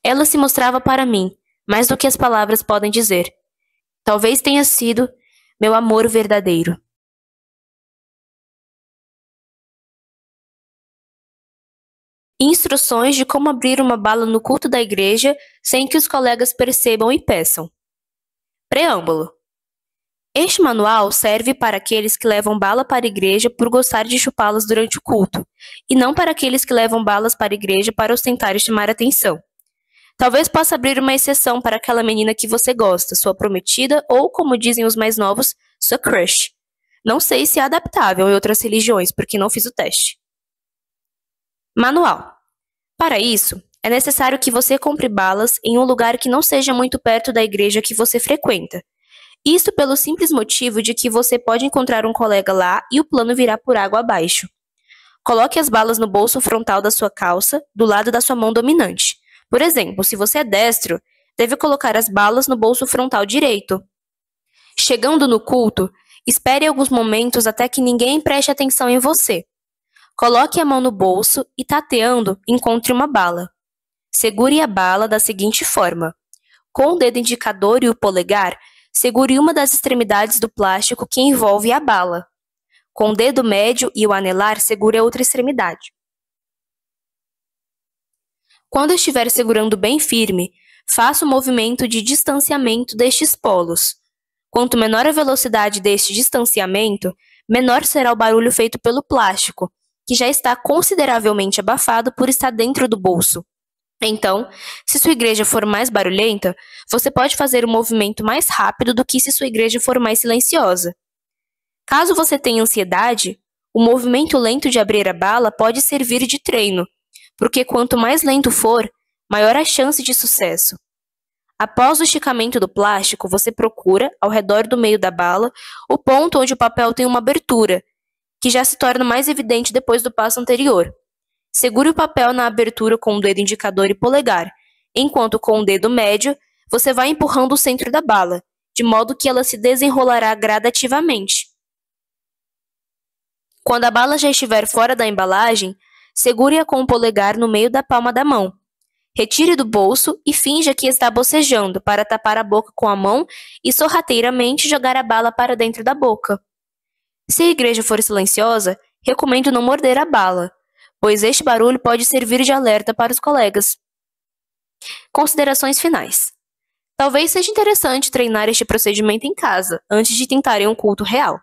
Ela se mostrava para mim, mais do que as palavras podem dizer. Talvez tenha sido meu amor verdadeiro. Instruções de como abrir uma bala no culto da igreja sem que os colegas percebam e peçam. Preâmbulo. Este manual serve para aqueles que levam bala para a igreja por gostar de chupá-las durante o culto, e não para aqueles que levam balas para a igreja para ostentar e chamar atenção. Talvez possa abrir uma exceção para aquela menina que você gosta, sua prometida ou, como dizem os mais novos, sua crush. Não sei se é adaptável em outras religiões, porque não fiz o teste. Manual. Para isso, é necessário que você compre balas em um lugar que não seja muito perto da igreja que você frequenta. Isto pelo simples motivo de que você pode encontrar um colega lá e o plano virá por água abaixo. Coloque as balas no bolso frontal da sua calça, do lado da sua mão dominante. Por exemplo, se você é destro, deve colocar as balas no bolso frontal direito. Chegando no culto, espere alguns momentos até que ninguém preste atenção em você. Coloque a mão no bolso e, tateando, encontre uma bala. Segure a bala da seguinte forma. Com o dedo indicador e o polegar, segure uma das extremidades do plástico que envolve a bala. Com o dedo médio e o anelar, segure a outra extremidade. Quando estiver segurando bem firme, faça o movimento de distanciamento destes polos. Quanto menor a velocidade deste distanciamento, menor será o barulho feito pelo plástico, que já está consideravelmente abafado por estar dentro do bolso. Então, se sua igreja for mais barulhenta, você pode fazer o movimento mais rápido do que se sua igreja for mais silenciosa. Caso você tenha ansiedade, o movimento lento de abrir a bala pode servir de treino, porque quanto mais lento for, maior a chance de sucesso. Após o esticamento do plástico, você procura, ao redor do meio da bala, o ponto onde o papel tem uma abertura, que já se torna mais evidente depois do passo anterior. Segure o papel na abertura com o dedo indicador e polegar, enquanto com o dedo médio você vai empurrando o centro da bala, de modo que ela se desenrolará gradativamente. Quando a bala já estiver fora da embalagem, segure-a com o polegar no meio da palma da mão. Retire do bolso e finja que está bocejando para tapar a boca com a mão e sorrateiramente jogar a bala para dentro da boca. Se a igreja for silenciosa, recomendo não morder a bala, pois este barulho pode servir de alerta para os colegas. Considerações finais. Talvez seja interessante treinar este procedimento em casa, antes de tentarem um culto real.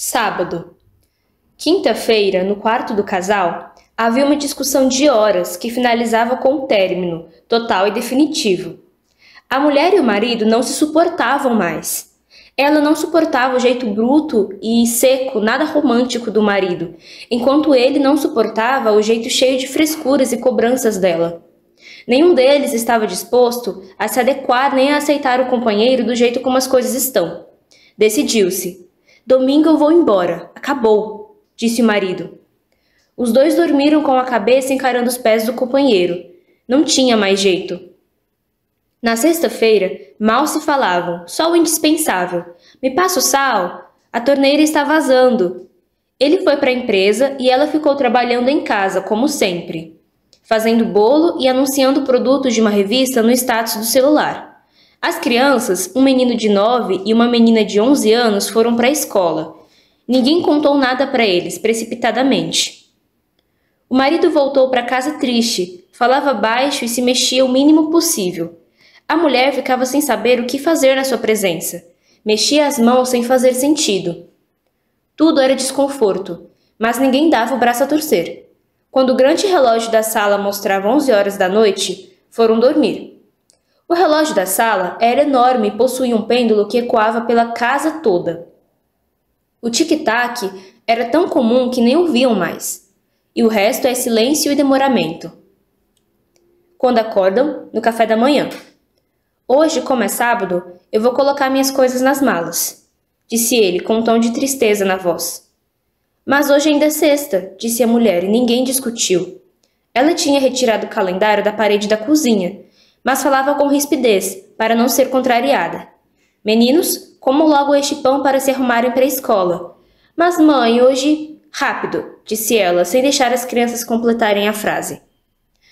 Sábado. Quinta-feira, no quarto do casal, havia uma discussão de horas que finalizava com um término, total e definitivo. A mulher e o marido não se suportavam mais. Ela não suportava o jeito bruto e seco, nada romântico do marido, enquanto ele não suportava o jeito cheio de frescuras e cobranças dela. Nenhum deles estava disposto a se adequar nem a aceitar o companheiro do jeito como as coisas estão. Decidiu-se. Domingo eu vou embora. Acabou, disse o marido. Os dois dormiram com a cabeça encarando os pés do companheiro. Não tinha mais jeito. Na sexta-feira, mal se falavam, só o indispensável. Me passa o sal? A torneira está vazando. Ele foi para a empresa e ela ficou trabalhando em casa, como sempre, fazendo bolo e anunciando produtos de uma revista no status do celular. As crianças, um menino de 9 e uma menina de 11 anos, foram para a escola. Ninguém contou nada para eles, precipitadamente. O marido voltou para casa triste, falava baixo e se mexia o mínimo possível. A mulher ficava sem saber o que fazer na sua presença. Mexia as mãos sem fazer sentido. Tudo era desconforto, mas ninguém dava o braço a torcer. Quando o grande relógio da sala mostrava 11 horas da noite, foram dormir. O relógio da sala era enorme e possuía um pêndulo que ecoava pela casa toda. O tic-tac era tão comum que nem ouviam mais. e o resto é silêncio e demoramento. Quando acordam, no café da manhã. Hoje, como é sábado, eu vou colocar minhas coisas nas malas, disse ele com um tom de tristeza na voz. Mas hoje ainda é sexta, disse a mulher, e ninguém discutiu. Ela tinha retirado o calendário da parede da cozinha, mas falava com rispidez, para não ser contrariada. Meninos, comam logo este pão para se arrumarem para a escola. Mas, mãe, hoje... Rápido, disse ela, sem deixar as crianças completarem a frase.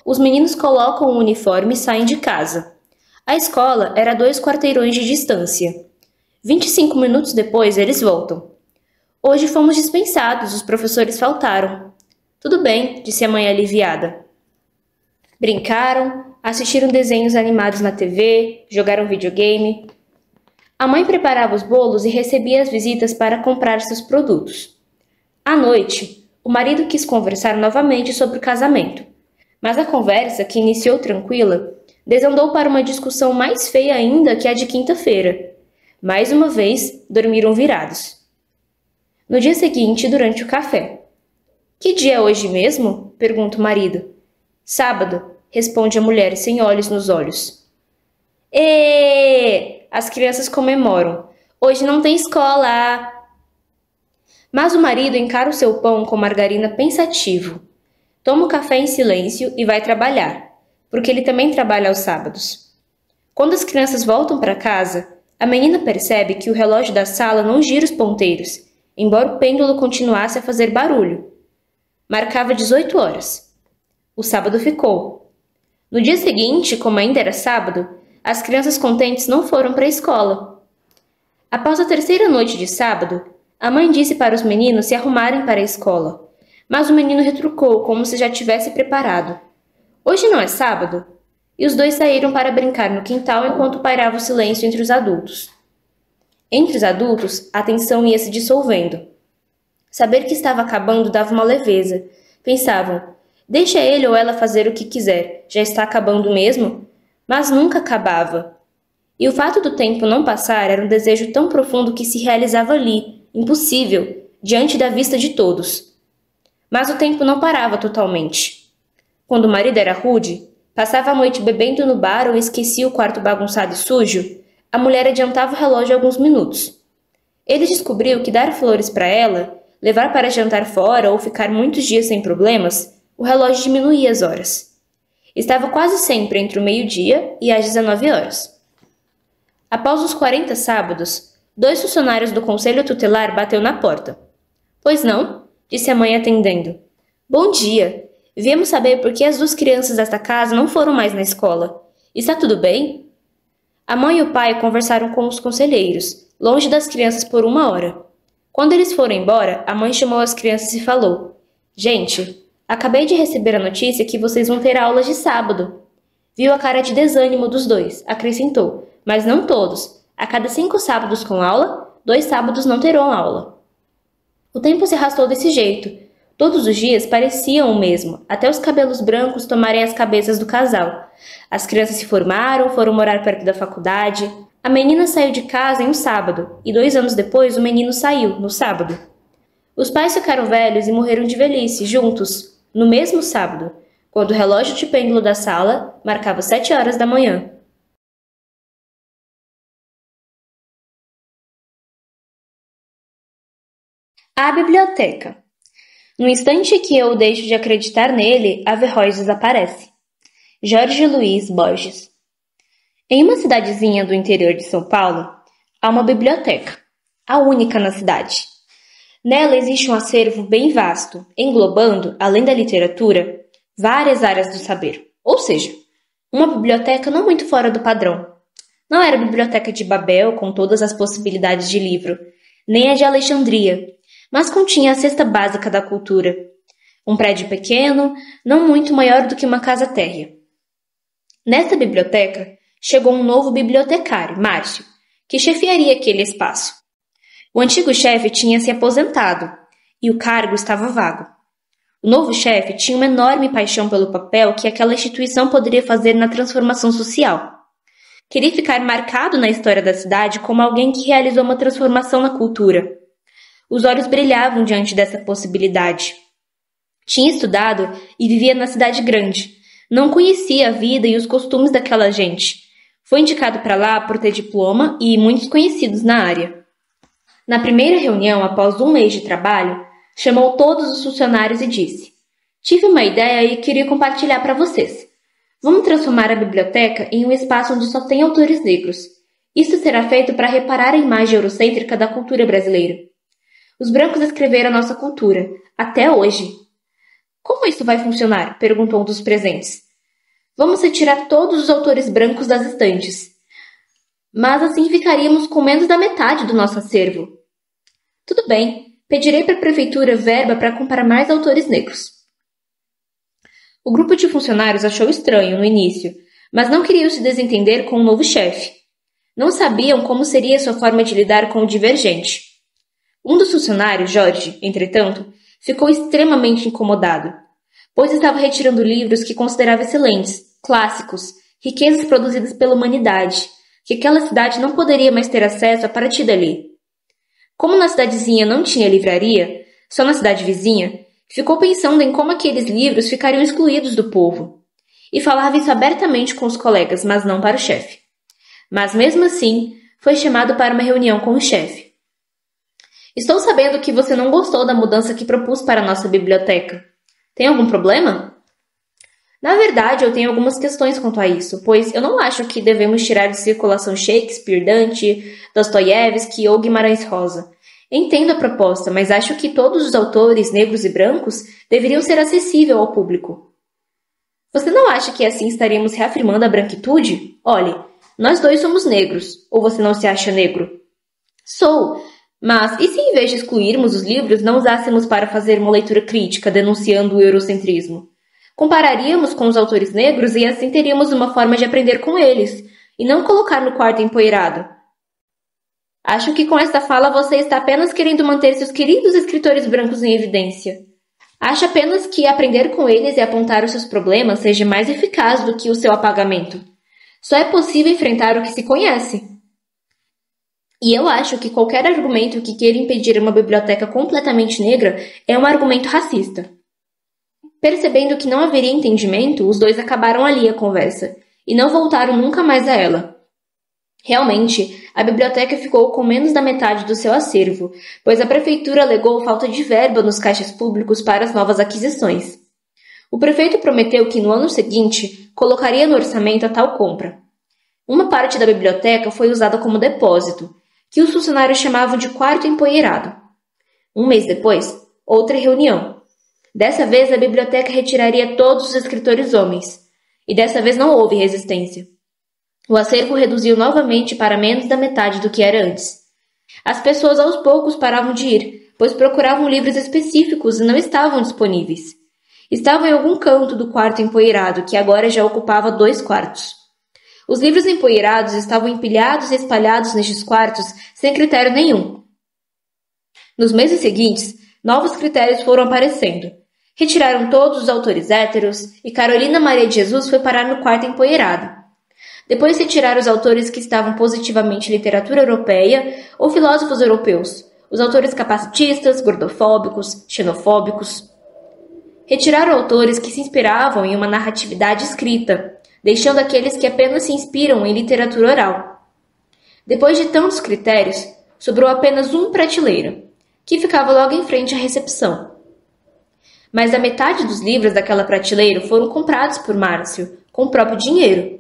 Os meninos colocam o uniforme e saem de casa. A escola era a 2 quarteirões de distância. 25 minutos depois, eles voltam. Hoje fomos dispensados, os professores faltaram. Tudo bem, disse a mãe aliviada. Brincaram, assistiram desenhos animados na TV, jogaram videogame. A mãe preparava os bolos e recebia as visitas para comprar seus produtos. À noite, o marido quis conversar novamente sobre o casamento, mas a conversa, que iniciou tranquila, desandou para uma discussão mais feia ainda que a de quinta-feira. Mais uma vez, dormiram virados. No dia seguinte, durante o café. Que dia é hoje mesmo? Pergunta o marido. Sábado, responde a mulher sem olhos nos olhos. As crianças comemoram. Hoje não tem escola. Mas o marido encara o seu pão com margarina pensativo. Toma o café em silêncio e vai trabalhar, porque ele também trabalha aos sábados. Quando as crianças voltam para casa, a menina percebe que o relógio da sala não gira os ponteiros, embora o pêndulo continuasse a fazer barulho. Marcava 18 horas. O sábado ficou. No dia seguinte, como ainda era sábado, as crianças contentes não foram para a escola. Após a terceira noite de sábado, a mãe disse para os meninos se arrumarem para a escola, mas o menino retrucou como se já tivesse preparado. Hoje não é sábado? E os dois saíram para brincar no quintal enquanto pairava o silêncio entre os adultos. Entre os adultos, a tensão ia se dissolvendo. Saber que estava acabando dava uma leveza. Pensavam, deixa ele ou ela fazer o que quiser, já está acabando mesmo? Mas nunca acabava. E o fato do tempo não passar era um desejo tão profundo que se realizava ali, impossível, diante da vista de todos. Mas o tempo não parava totalmente. Quando o marido era rude, passava a noite bebendo no bar ou esquecia o quarto bagunçado e sujo, a mulher adiantava o relógio alguns minutos. Ele descobriu que dar flores para ela, levar para jantar fora ou ficar muitos dias sem problemas, o relógio diminuía as horas. Estava quase sempre entre o meio-dia e as 19 horas. Após os 40 sábados, 2 funcionários do conselho tutelar bateu na porta. Pois não? Disse a mãe atendendo. Bom dia. Viemos saber por que as 2 crianças desta casa não foram mais na escola. Está tudo bem? A mãe e o pai conversaram com os conselheiros, longe das crianças por 1 hora. Quando eles foram embora, a mãe chamou as crianças e falou: Gente, acabei de receber a notícia que vocês vão ter aulas de sábado. Viu a cara de desânimo dos 2, acrescentou, mas não todos. A cada 5 sábados com aula, 2 sábados não terão aula. O tempo se arrastou desse jeito. Todos os dias pareciam o mesmo, até os cabelos brancos tomarem as cabeças do casal. As crianças se formaram, foram morar perto da faculdade. A menina saiu de casa em um sábado, e 2 anos depois o menino saiu, no sábado. Os pais ficaram velhos e morreram de velhice, juntos, no mesmo sábado, quando o relógio de pêndulo da sala marcava 7 horas da manhã. A biblioteca. No instante que eu deixo de acreditar nele, Averroes desaparece. Jorge Luiz Borges. Em uma cidadezinha do interior de São Paulo, há uma biblioteca, a única na cidade. Nela existe um acervo bem vasto, englobando, além da literatura, várias áreas do saber. Ou seja, uma biblioteca não muito fora do padrão. Não era a biblioteca de Babel com todas as possibilidades de livro, nem a de Alexandria, mas continha a cesta básica da cultura. Um prédio pequeno, não muito maior do que uma casa térrea. Nessa biblioteca, chegou um novo bibliotecário, Márcio, que chefiaria aquele espaço. O antigo chefe tinha se aposentado, e o cargo estava vago. O novo chefe tinha uma enorme paixão pelo papel que aquela instituição poderia fazer na transformação social. Queria ficar marcado na história da cidade como alguém que realizou uma transformação na cultura. Os olhos brilhavam diante dessa possibilidade. Tinha estudado e vivia na cidade grande. Não conhecia a vida e os costumes daquela gente. Foi indicado para lá por ter diploma e muitos conhecidos na área. Na primeira reunião, após 1 mês de trabalho, chamou todos os funcionários e disse: "Tive uma ideia e queria compartilhar para vocês. Vamos transformar a biblioteca em um espaço onde só tem autores negros. Isso será feito para reparar a imagem eurocêntrica da cultura brasileira. Os brancos escreveram a nossa cultura, até hoje." "Como isso vai funcionar?" perguntou um dos presentes. "Vamos retirar todos os autores brancos das estantes. Mas assim ficaríamos com menos da metade do nosso acervo." "Tudo bem, pedirei para a prefeitura verba para comprar mais autores negros." O grupo de funcionários achou estranho no início, mas não queriam se desentender com o novo chefe. Não sabiam como seria sua forma de lidar com o divergente. Um dos funcionários, Jorge, entretanto, ficou extremamente incomodado, pois estava retirando livros que considerava excelentes, clássicos, riquezas produzidas pela humanidade, que aquela cidade não poderia mais ter acesso a partir dali. Como na cidadezinha não tinha livraria, só na cidade vizinha, ficou pensando em como aqueles livros ficariam excluídos do povo. E falava isso abertamente com os colegas, mas não para o chefe. Mas mesmo assim, foi chamado para uma reunião com o chefe. "Estou sabendo que você não gostou da mudança que propus para a nossa biblioteca. Tem algum problema?" "Na verdade, eu tenho algumas questões quanto a isso, pois eu não acho que devemos tirar de circulação Shakespeare, Dante, Dostoiévski ou Guimarães Rosa. Entendo a proposta, mas acho que todos os autores negros e brancos deveriam ser acessíveis ao público." "Você não acha que assim estaríamos reafirmando a branquitude? Olhe, nós dois somos negros, ou você não se acha negro?" "Sou, mas e se em vez de excluirmos os livros, não usássemos para fazer uma leitura crítica denunciando o eurocentrismo? Compararíamos com os autores negros e assim teríamos uma forma de aprender com eles, e não colocar no quarto empoeirado." "Acho que com esta fala você está apenas querendo manter seus queridos escritores brancos em evidência. Acha apenas que aprender com eles e apontar os seus problemas seja mais eficaz do que o seu apagamento. Só é possível enfrentar o que se conhece. E eu acho que qualquer argumento que queira impedir uma biblioteca completamente negra é um argumento racista." Percebendo que não haveria entendimento, os dois acabaram ali a conversa, e não voltaram nunca mais a ela. Realmente, a biblioteca ficou com menos da metade do seu acervo, pois a prefeitura alegou falta de verba nos caixas públicos para as novas aquisições. O prefeito prometeu que no ano seguinte colocaria no orçamento a tal compra. Uma parte da biblioteca foi usada como depósito, que os funcionários chamavam de quarto empoeirado. 1 mês depois, outra reunião. Dessa vez, a biblioteca retiraria todos os escritores homens, e dessa vez não houve resistência. O acervo reduziu novamente para menos da metade do que era antes. As pessoas aos poucos paravam de ir, pois procuravam livros específicos e não estavam disponíveis. Estavam em algum canto do quarto empoeirado, que agora já ocupava 2 quartos. Os livros empoeirados estavam empilhados e espalhados nestes quartos sem critério nenhum. Nos meses seguintes, novos critérios foram aparecendo. Retiraram todos os autores héteros e Carolina Maria de Jesus foi parar no quarto empoeirado. Depois retiraram os autores que estavam positivamente em literatura europeia ou filósofos europeus, os autores capacitistas, gordofóbicos, xenofóbicos. Retiraram autores que se inspiravam em uma narratividade escrita, deixando aqueles que apenas se inspiram em literatura oral. Depois de tantos critérios, sobrou apenas uma prateleira, que ficava logo em frente à recepção. Mas a metade dos livros daquela prateleira foram comprados por Márcio, com o próprio dinheiro.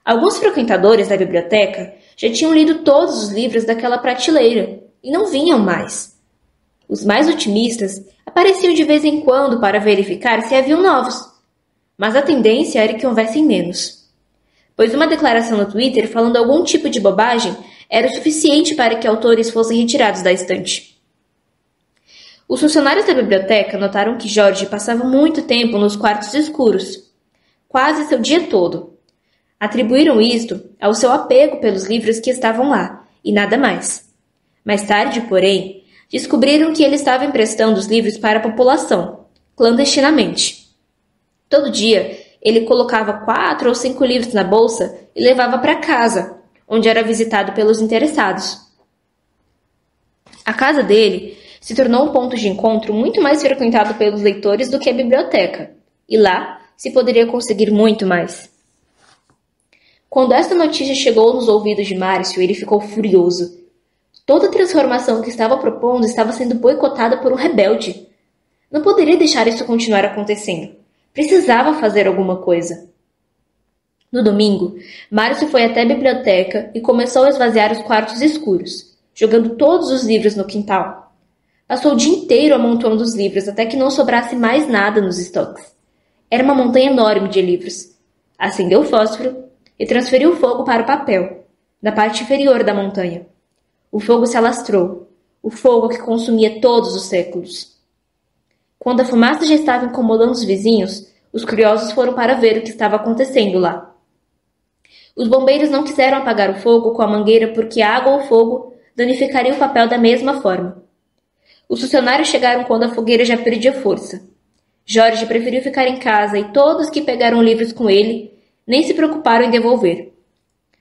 Alguns frequentadores da biblioteca já tinham lido todos os livros daquela prateleira e não vinham mais. Os mais otimistas apareciam de vez em quando para verificar se haviam novos, mas a tendência era que houvessem menos, pois uma declaração no Twitter falando algum tipo de bobagem era o suficiente para que autores fossem retirados da estante. Os funcionários da biblioteca notaram que Jorge passava muito tempo nos quartos escuros, quase seu dia todo. Atribuíram isto ao seu apego pelos livros que estavam lá, e nada mais. Mais tarde, porém, descobriram que ele estava emprestando os livros para a população, clandestinamente. Todo dia, ele colocava 4 ou 5 livros na bolsa e levava para casa, onde era visitado pelos interessados. A casa dele Se tornou um ponto de encontro muito mais frequentado pelos leitores do que a biblioteca, e lá se poderia conseguir muito mais. Quando esta notícia chegou nos ouvidos de Márcio, ele ficou furioso. Toda a transformação que estava propondo estava sendo boicotada por um rebelde. Não poderia deixar isso continuar acontecendo. Precisava fazer alguma coisa. No domingo, Márcio foi até a biblioteca e começou a esvaziar os quartos escuros, jogando todos os livros no quintal. Passou o dia inteiro amontoando os livros até que não sobrasse mais nada nos estoques. Era uma montanha enorme de livros. Acendeu o fósforo e transferiu o fogo para o papel, na parte inferior da montanha. O fogo se alastrou, o fogo que consumia todos os séculos. Quando a fumaça já estava incomodando os vizinhos, os curiosos foram para ver o que estava acontecendo lá. Os bombeiros não quiseram apagar o fogo com a mangueira porque a água ou fogo danificaria o papel da mesma forma. Os funcionários chegaram quando a fogueira já perdia força. Jorge preferiu ficar em casa e todos que pegaram livros com ele nem se preocuparam em devolver.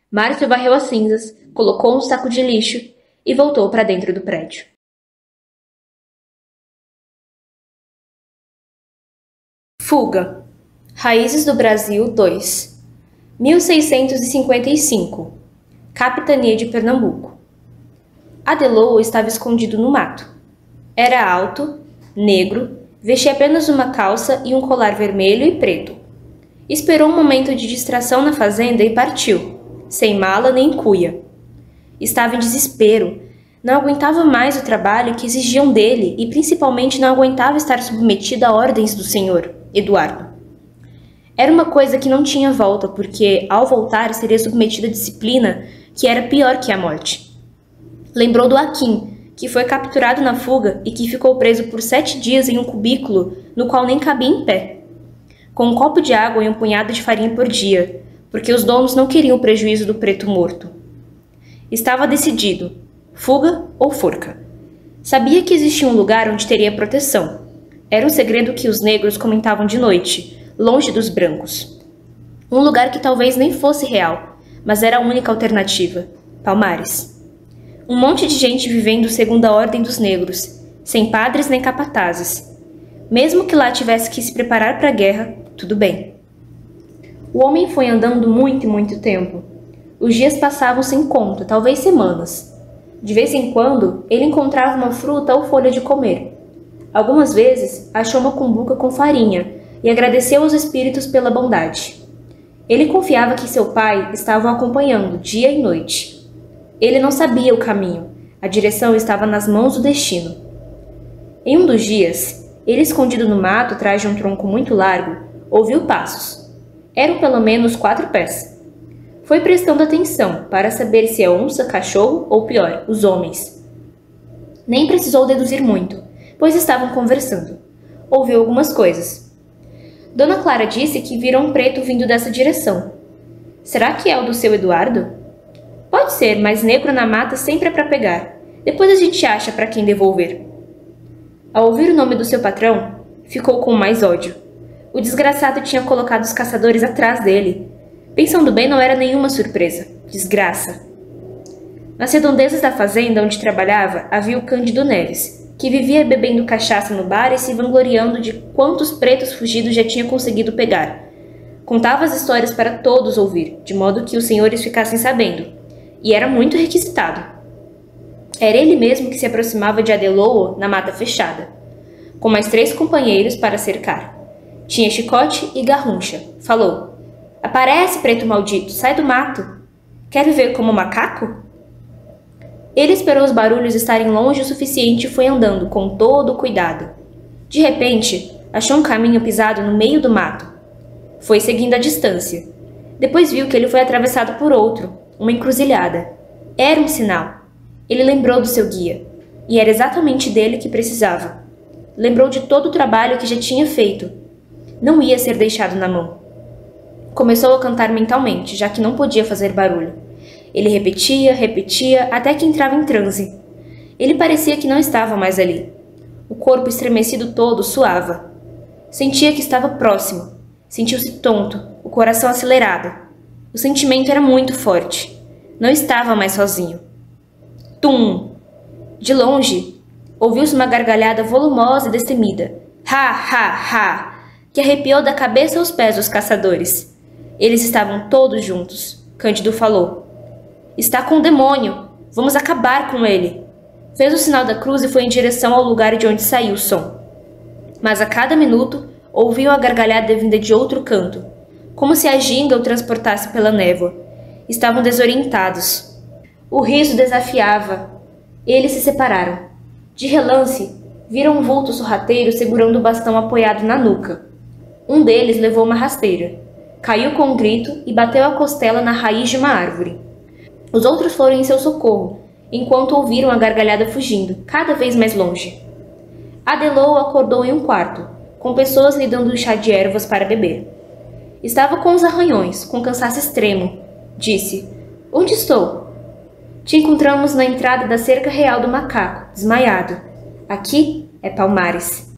Márcio varreu as cinzas, colocou no saco de lixo e voltou para dentro do prédio. Fuga. Raízes do Brasil 2. 1655. Capitania de Pernambuco. Adelou estava escondido no mato. Era alto, negro, vestia apenas uma calça e um colar vermelho e preto. Esperou um momento de distração na fazenda e partiu, sem mala nem cuia. Estava em desespero. Não aguentava mais o trabalho que exigiam dele e principalmente não aguentava estar submetido a ordens do senhor, Eduardo. Era uma coisa que não tinha volta, porque, ao voltar, seria submetido à disciplina que era pior que a morte. Lembrou do Aquim, que foi capturado na fuga e que ficou preso por 7 dias em um cubículo no qual nem cabia em pé, com um copo de água e um punhado de farinha por dia, porque os donos não queriam o prejuízo do preto morto. Estava decidido, fuga ou forca. Sabia que existia um lugar onde teria proteção. Era um segredo que os negros comentavam de noite, longe dos brancos. Um lugar que talvez nem fosse real, mas era a única alternativa, Palmares. Um monte de gente vivendo segundo a ordem dos negros, sem padres nem capatazes. Mesmo que lá tivesse que se preparar para a guerra, tudo bem. O homem foi andando muito e muito tempo. Os dias passavam sem conta, talvez semanas. De vez em quando, ele encontrava uma fruta ou folha de comer. Algumas vezes, achou uma cumbuca com farinha e agradeceu aos espíritos pela bondade. Ele confiava que seu pai estava o acompanhando dia e noite. Ele não sabia o caminho, a direção estava nas mãos do destino. Em um dos dias, ele escondido no mato atrás de um tronco muito largo, ouviu passos. Eram pelo menos 4 pés. Foi prestando atenção para saber se é onça, cachorro ou pior, os homens. Nem precisou deduzir muito, pois estavam conversando. Ouviu algumas coisas. Dona Clara disse que viram um preto vindo dessa direção. Será que é o do seu Eduardo? Pode ser, mas negro na mata sempre é para pegar. Depois a gente acha para quem devolver. Ao ouvir o nome do seu patrão, ficou com mais ódio. O desgraçado tinha colocado os caçadores atrás dele. Pensando bem, não era nenhuma surpresa. Desgraça. Nas redondezas da fazenda onde trabalhava, havia o Cândido Neves, que vivia bebendo cachaça no bar e se vangloriando de quantos pretos fugidos já tinha conseguido pegar. Contava as histórias para todos ouvir, de modo que os senhores ficassem sabendo. E era muito requisitado. Era ele mesmo que se aproximava de Adelou na mata fechada, com mais 3 companheiros para cercar. Tinha chicote e garruncha. Falou: "Aparece, preto maldito, sai do mato. Quer viver como macaco?" Ele esperou os barulhos estarem longe o suficiente e foi andando com todo o cuidado. De repente, achou um caminho pisado no meio do mato. Foi seguindo a distância. Depois viu que ele foi atravessado por outro, uma encruzilhada. Era um sinal. Ele lembrou do seu guia, e era exatamente dele que precisava. Lembrou de todo o trabalho que já tinha feito. Não ia ser deixado na mão. Começou a cantar mentalmente, já que não podia fazer barulho. Ele repetia, até que entrava em transe. Ele parecia que não estava mais ali. O corpo estremecido todo suava. Sentia que estava próximo. Sentiu-se tonto, o coração acelerado. O sentimento era muito forte. Não estava mais sozinho. Tum! De longe, Ouviu-se uma gargalhada volumosa e destemida. Ha, ha, ha! Que arrepiou da cabeça aos pés os caçadores. Eles estavam todos juntos. Cândido falou. Está com o demônio! Vamos acabar com ele! Fez o sinal da cruz e foi em direção ao lugar de onde saiu o som. Mas a cada minuto ouviam a gargalhada vinda de outro canto, como se a ginga o transportasse pela névoa. Estavam desorientados. O riso desafiava. Eles se separaram. De relance, viram um vulto sorrateiro segurando o bastão apoiado na nuca. Um deles levou uma rasteira. Caiu com um grito e bateu a costela na raiz de uma árvore. Os outros foram em seu socorro, enquanto ouviram a gargalhada fugindo, cada vez mais longe. Adelou acordou em um quarto, com pessoas lhe dando chá de ervas para beber. Estava com os arranhões, com cansaço extremo. Disse, onde estou? Te encontramos na entrada da cerca real do macaco, desmaiado. Aqui é Palmares.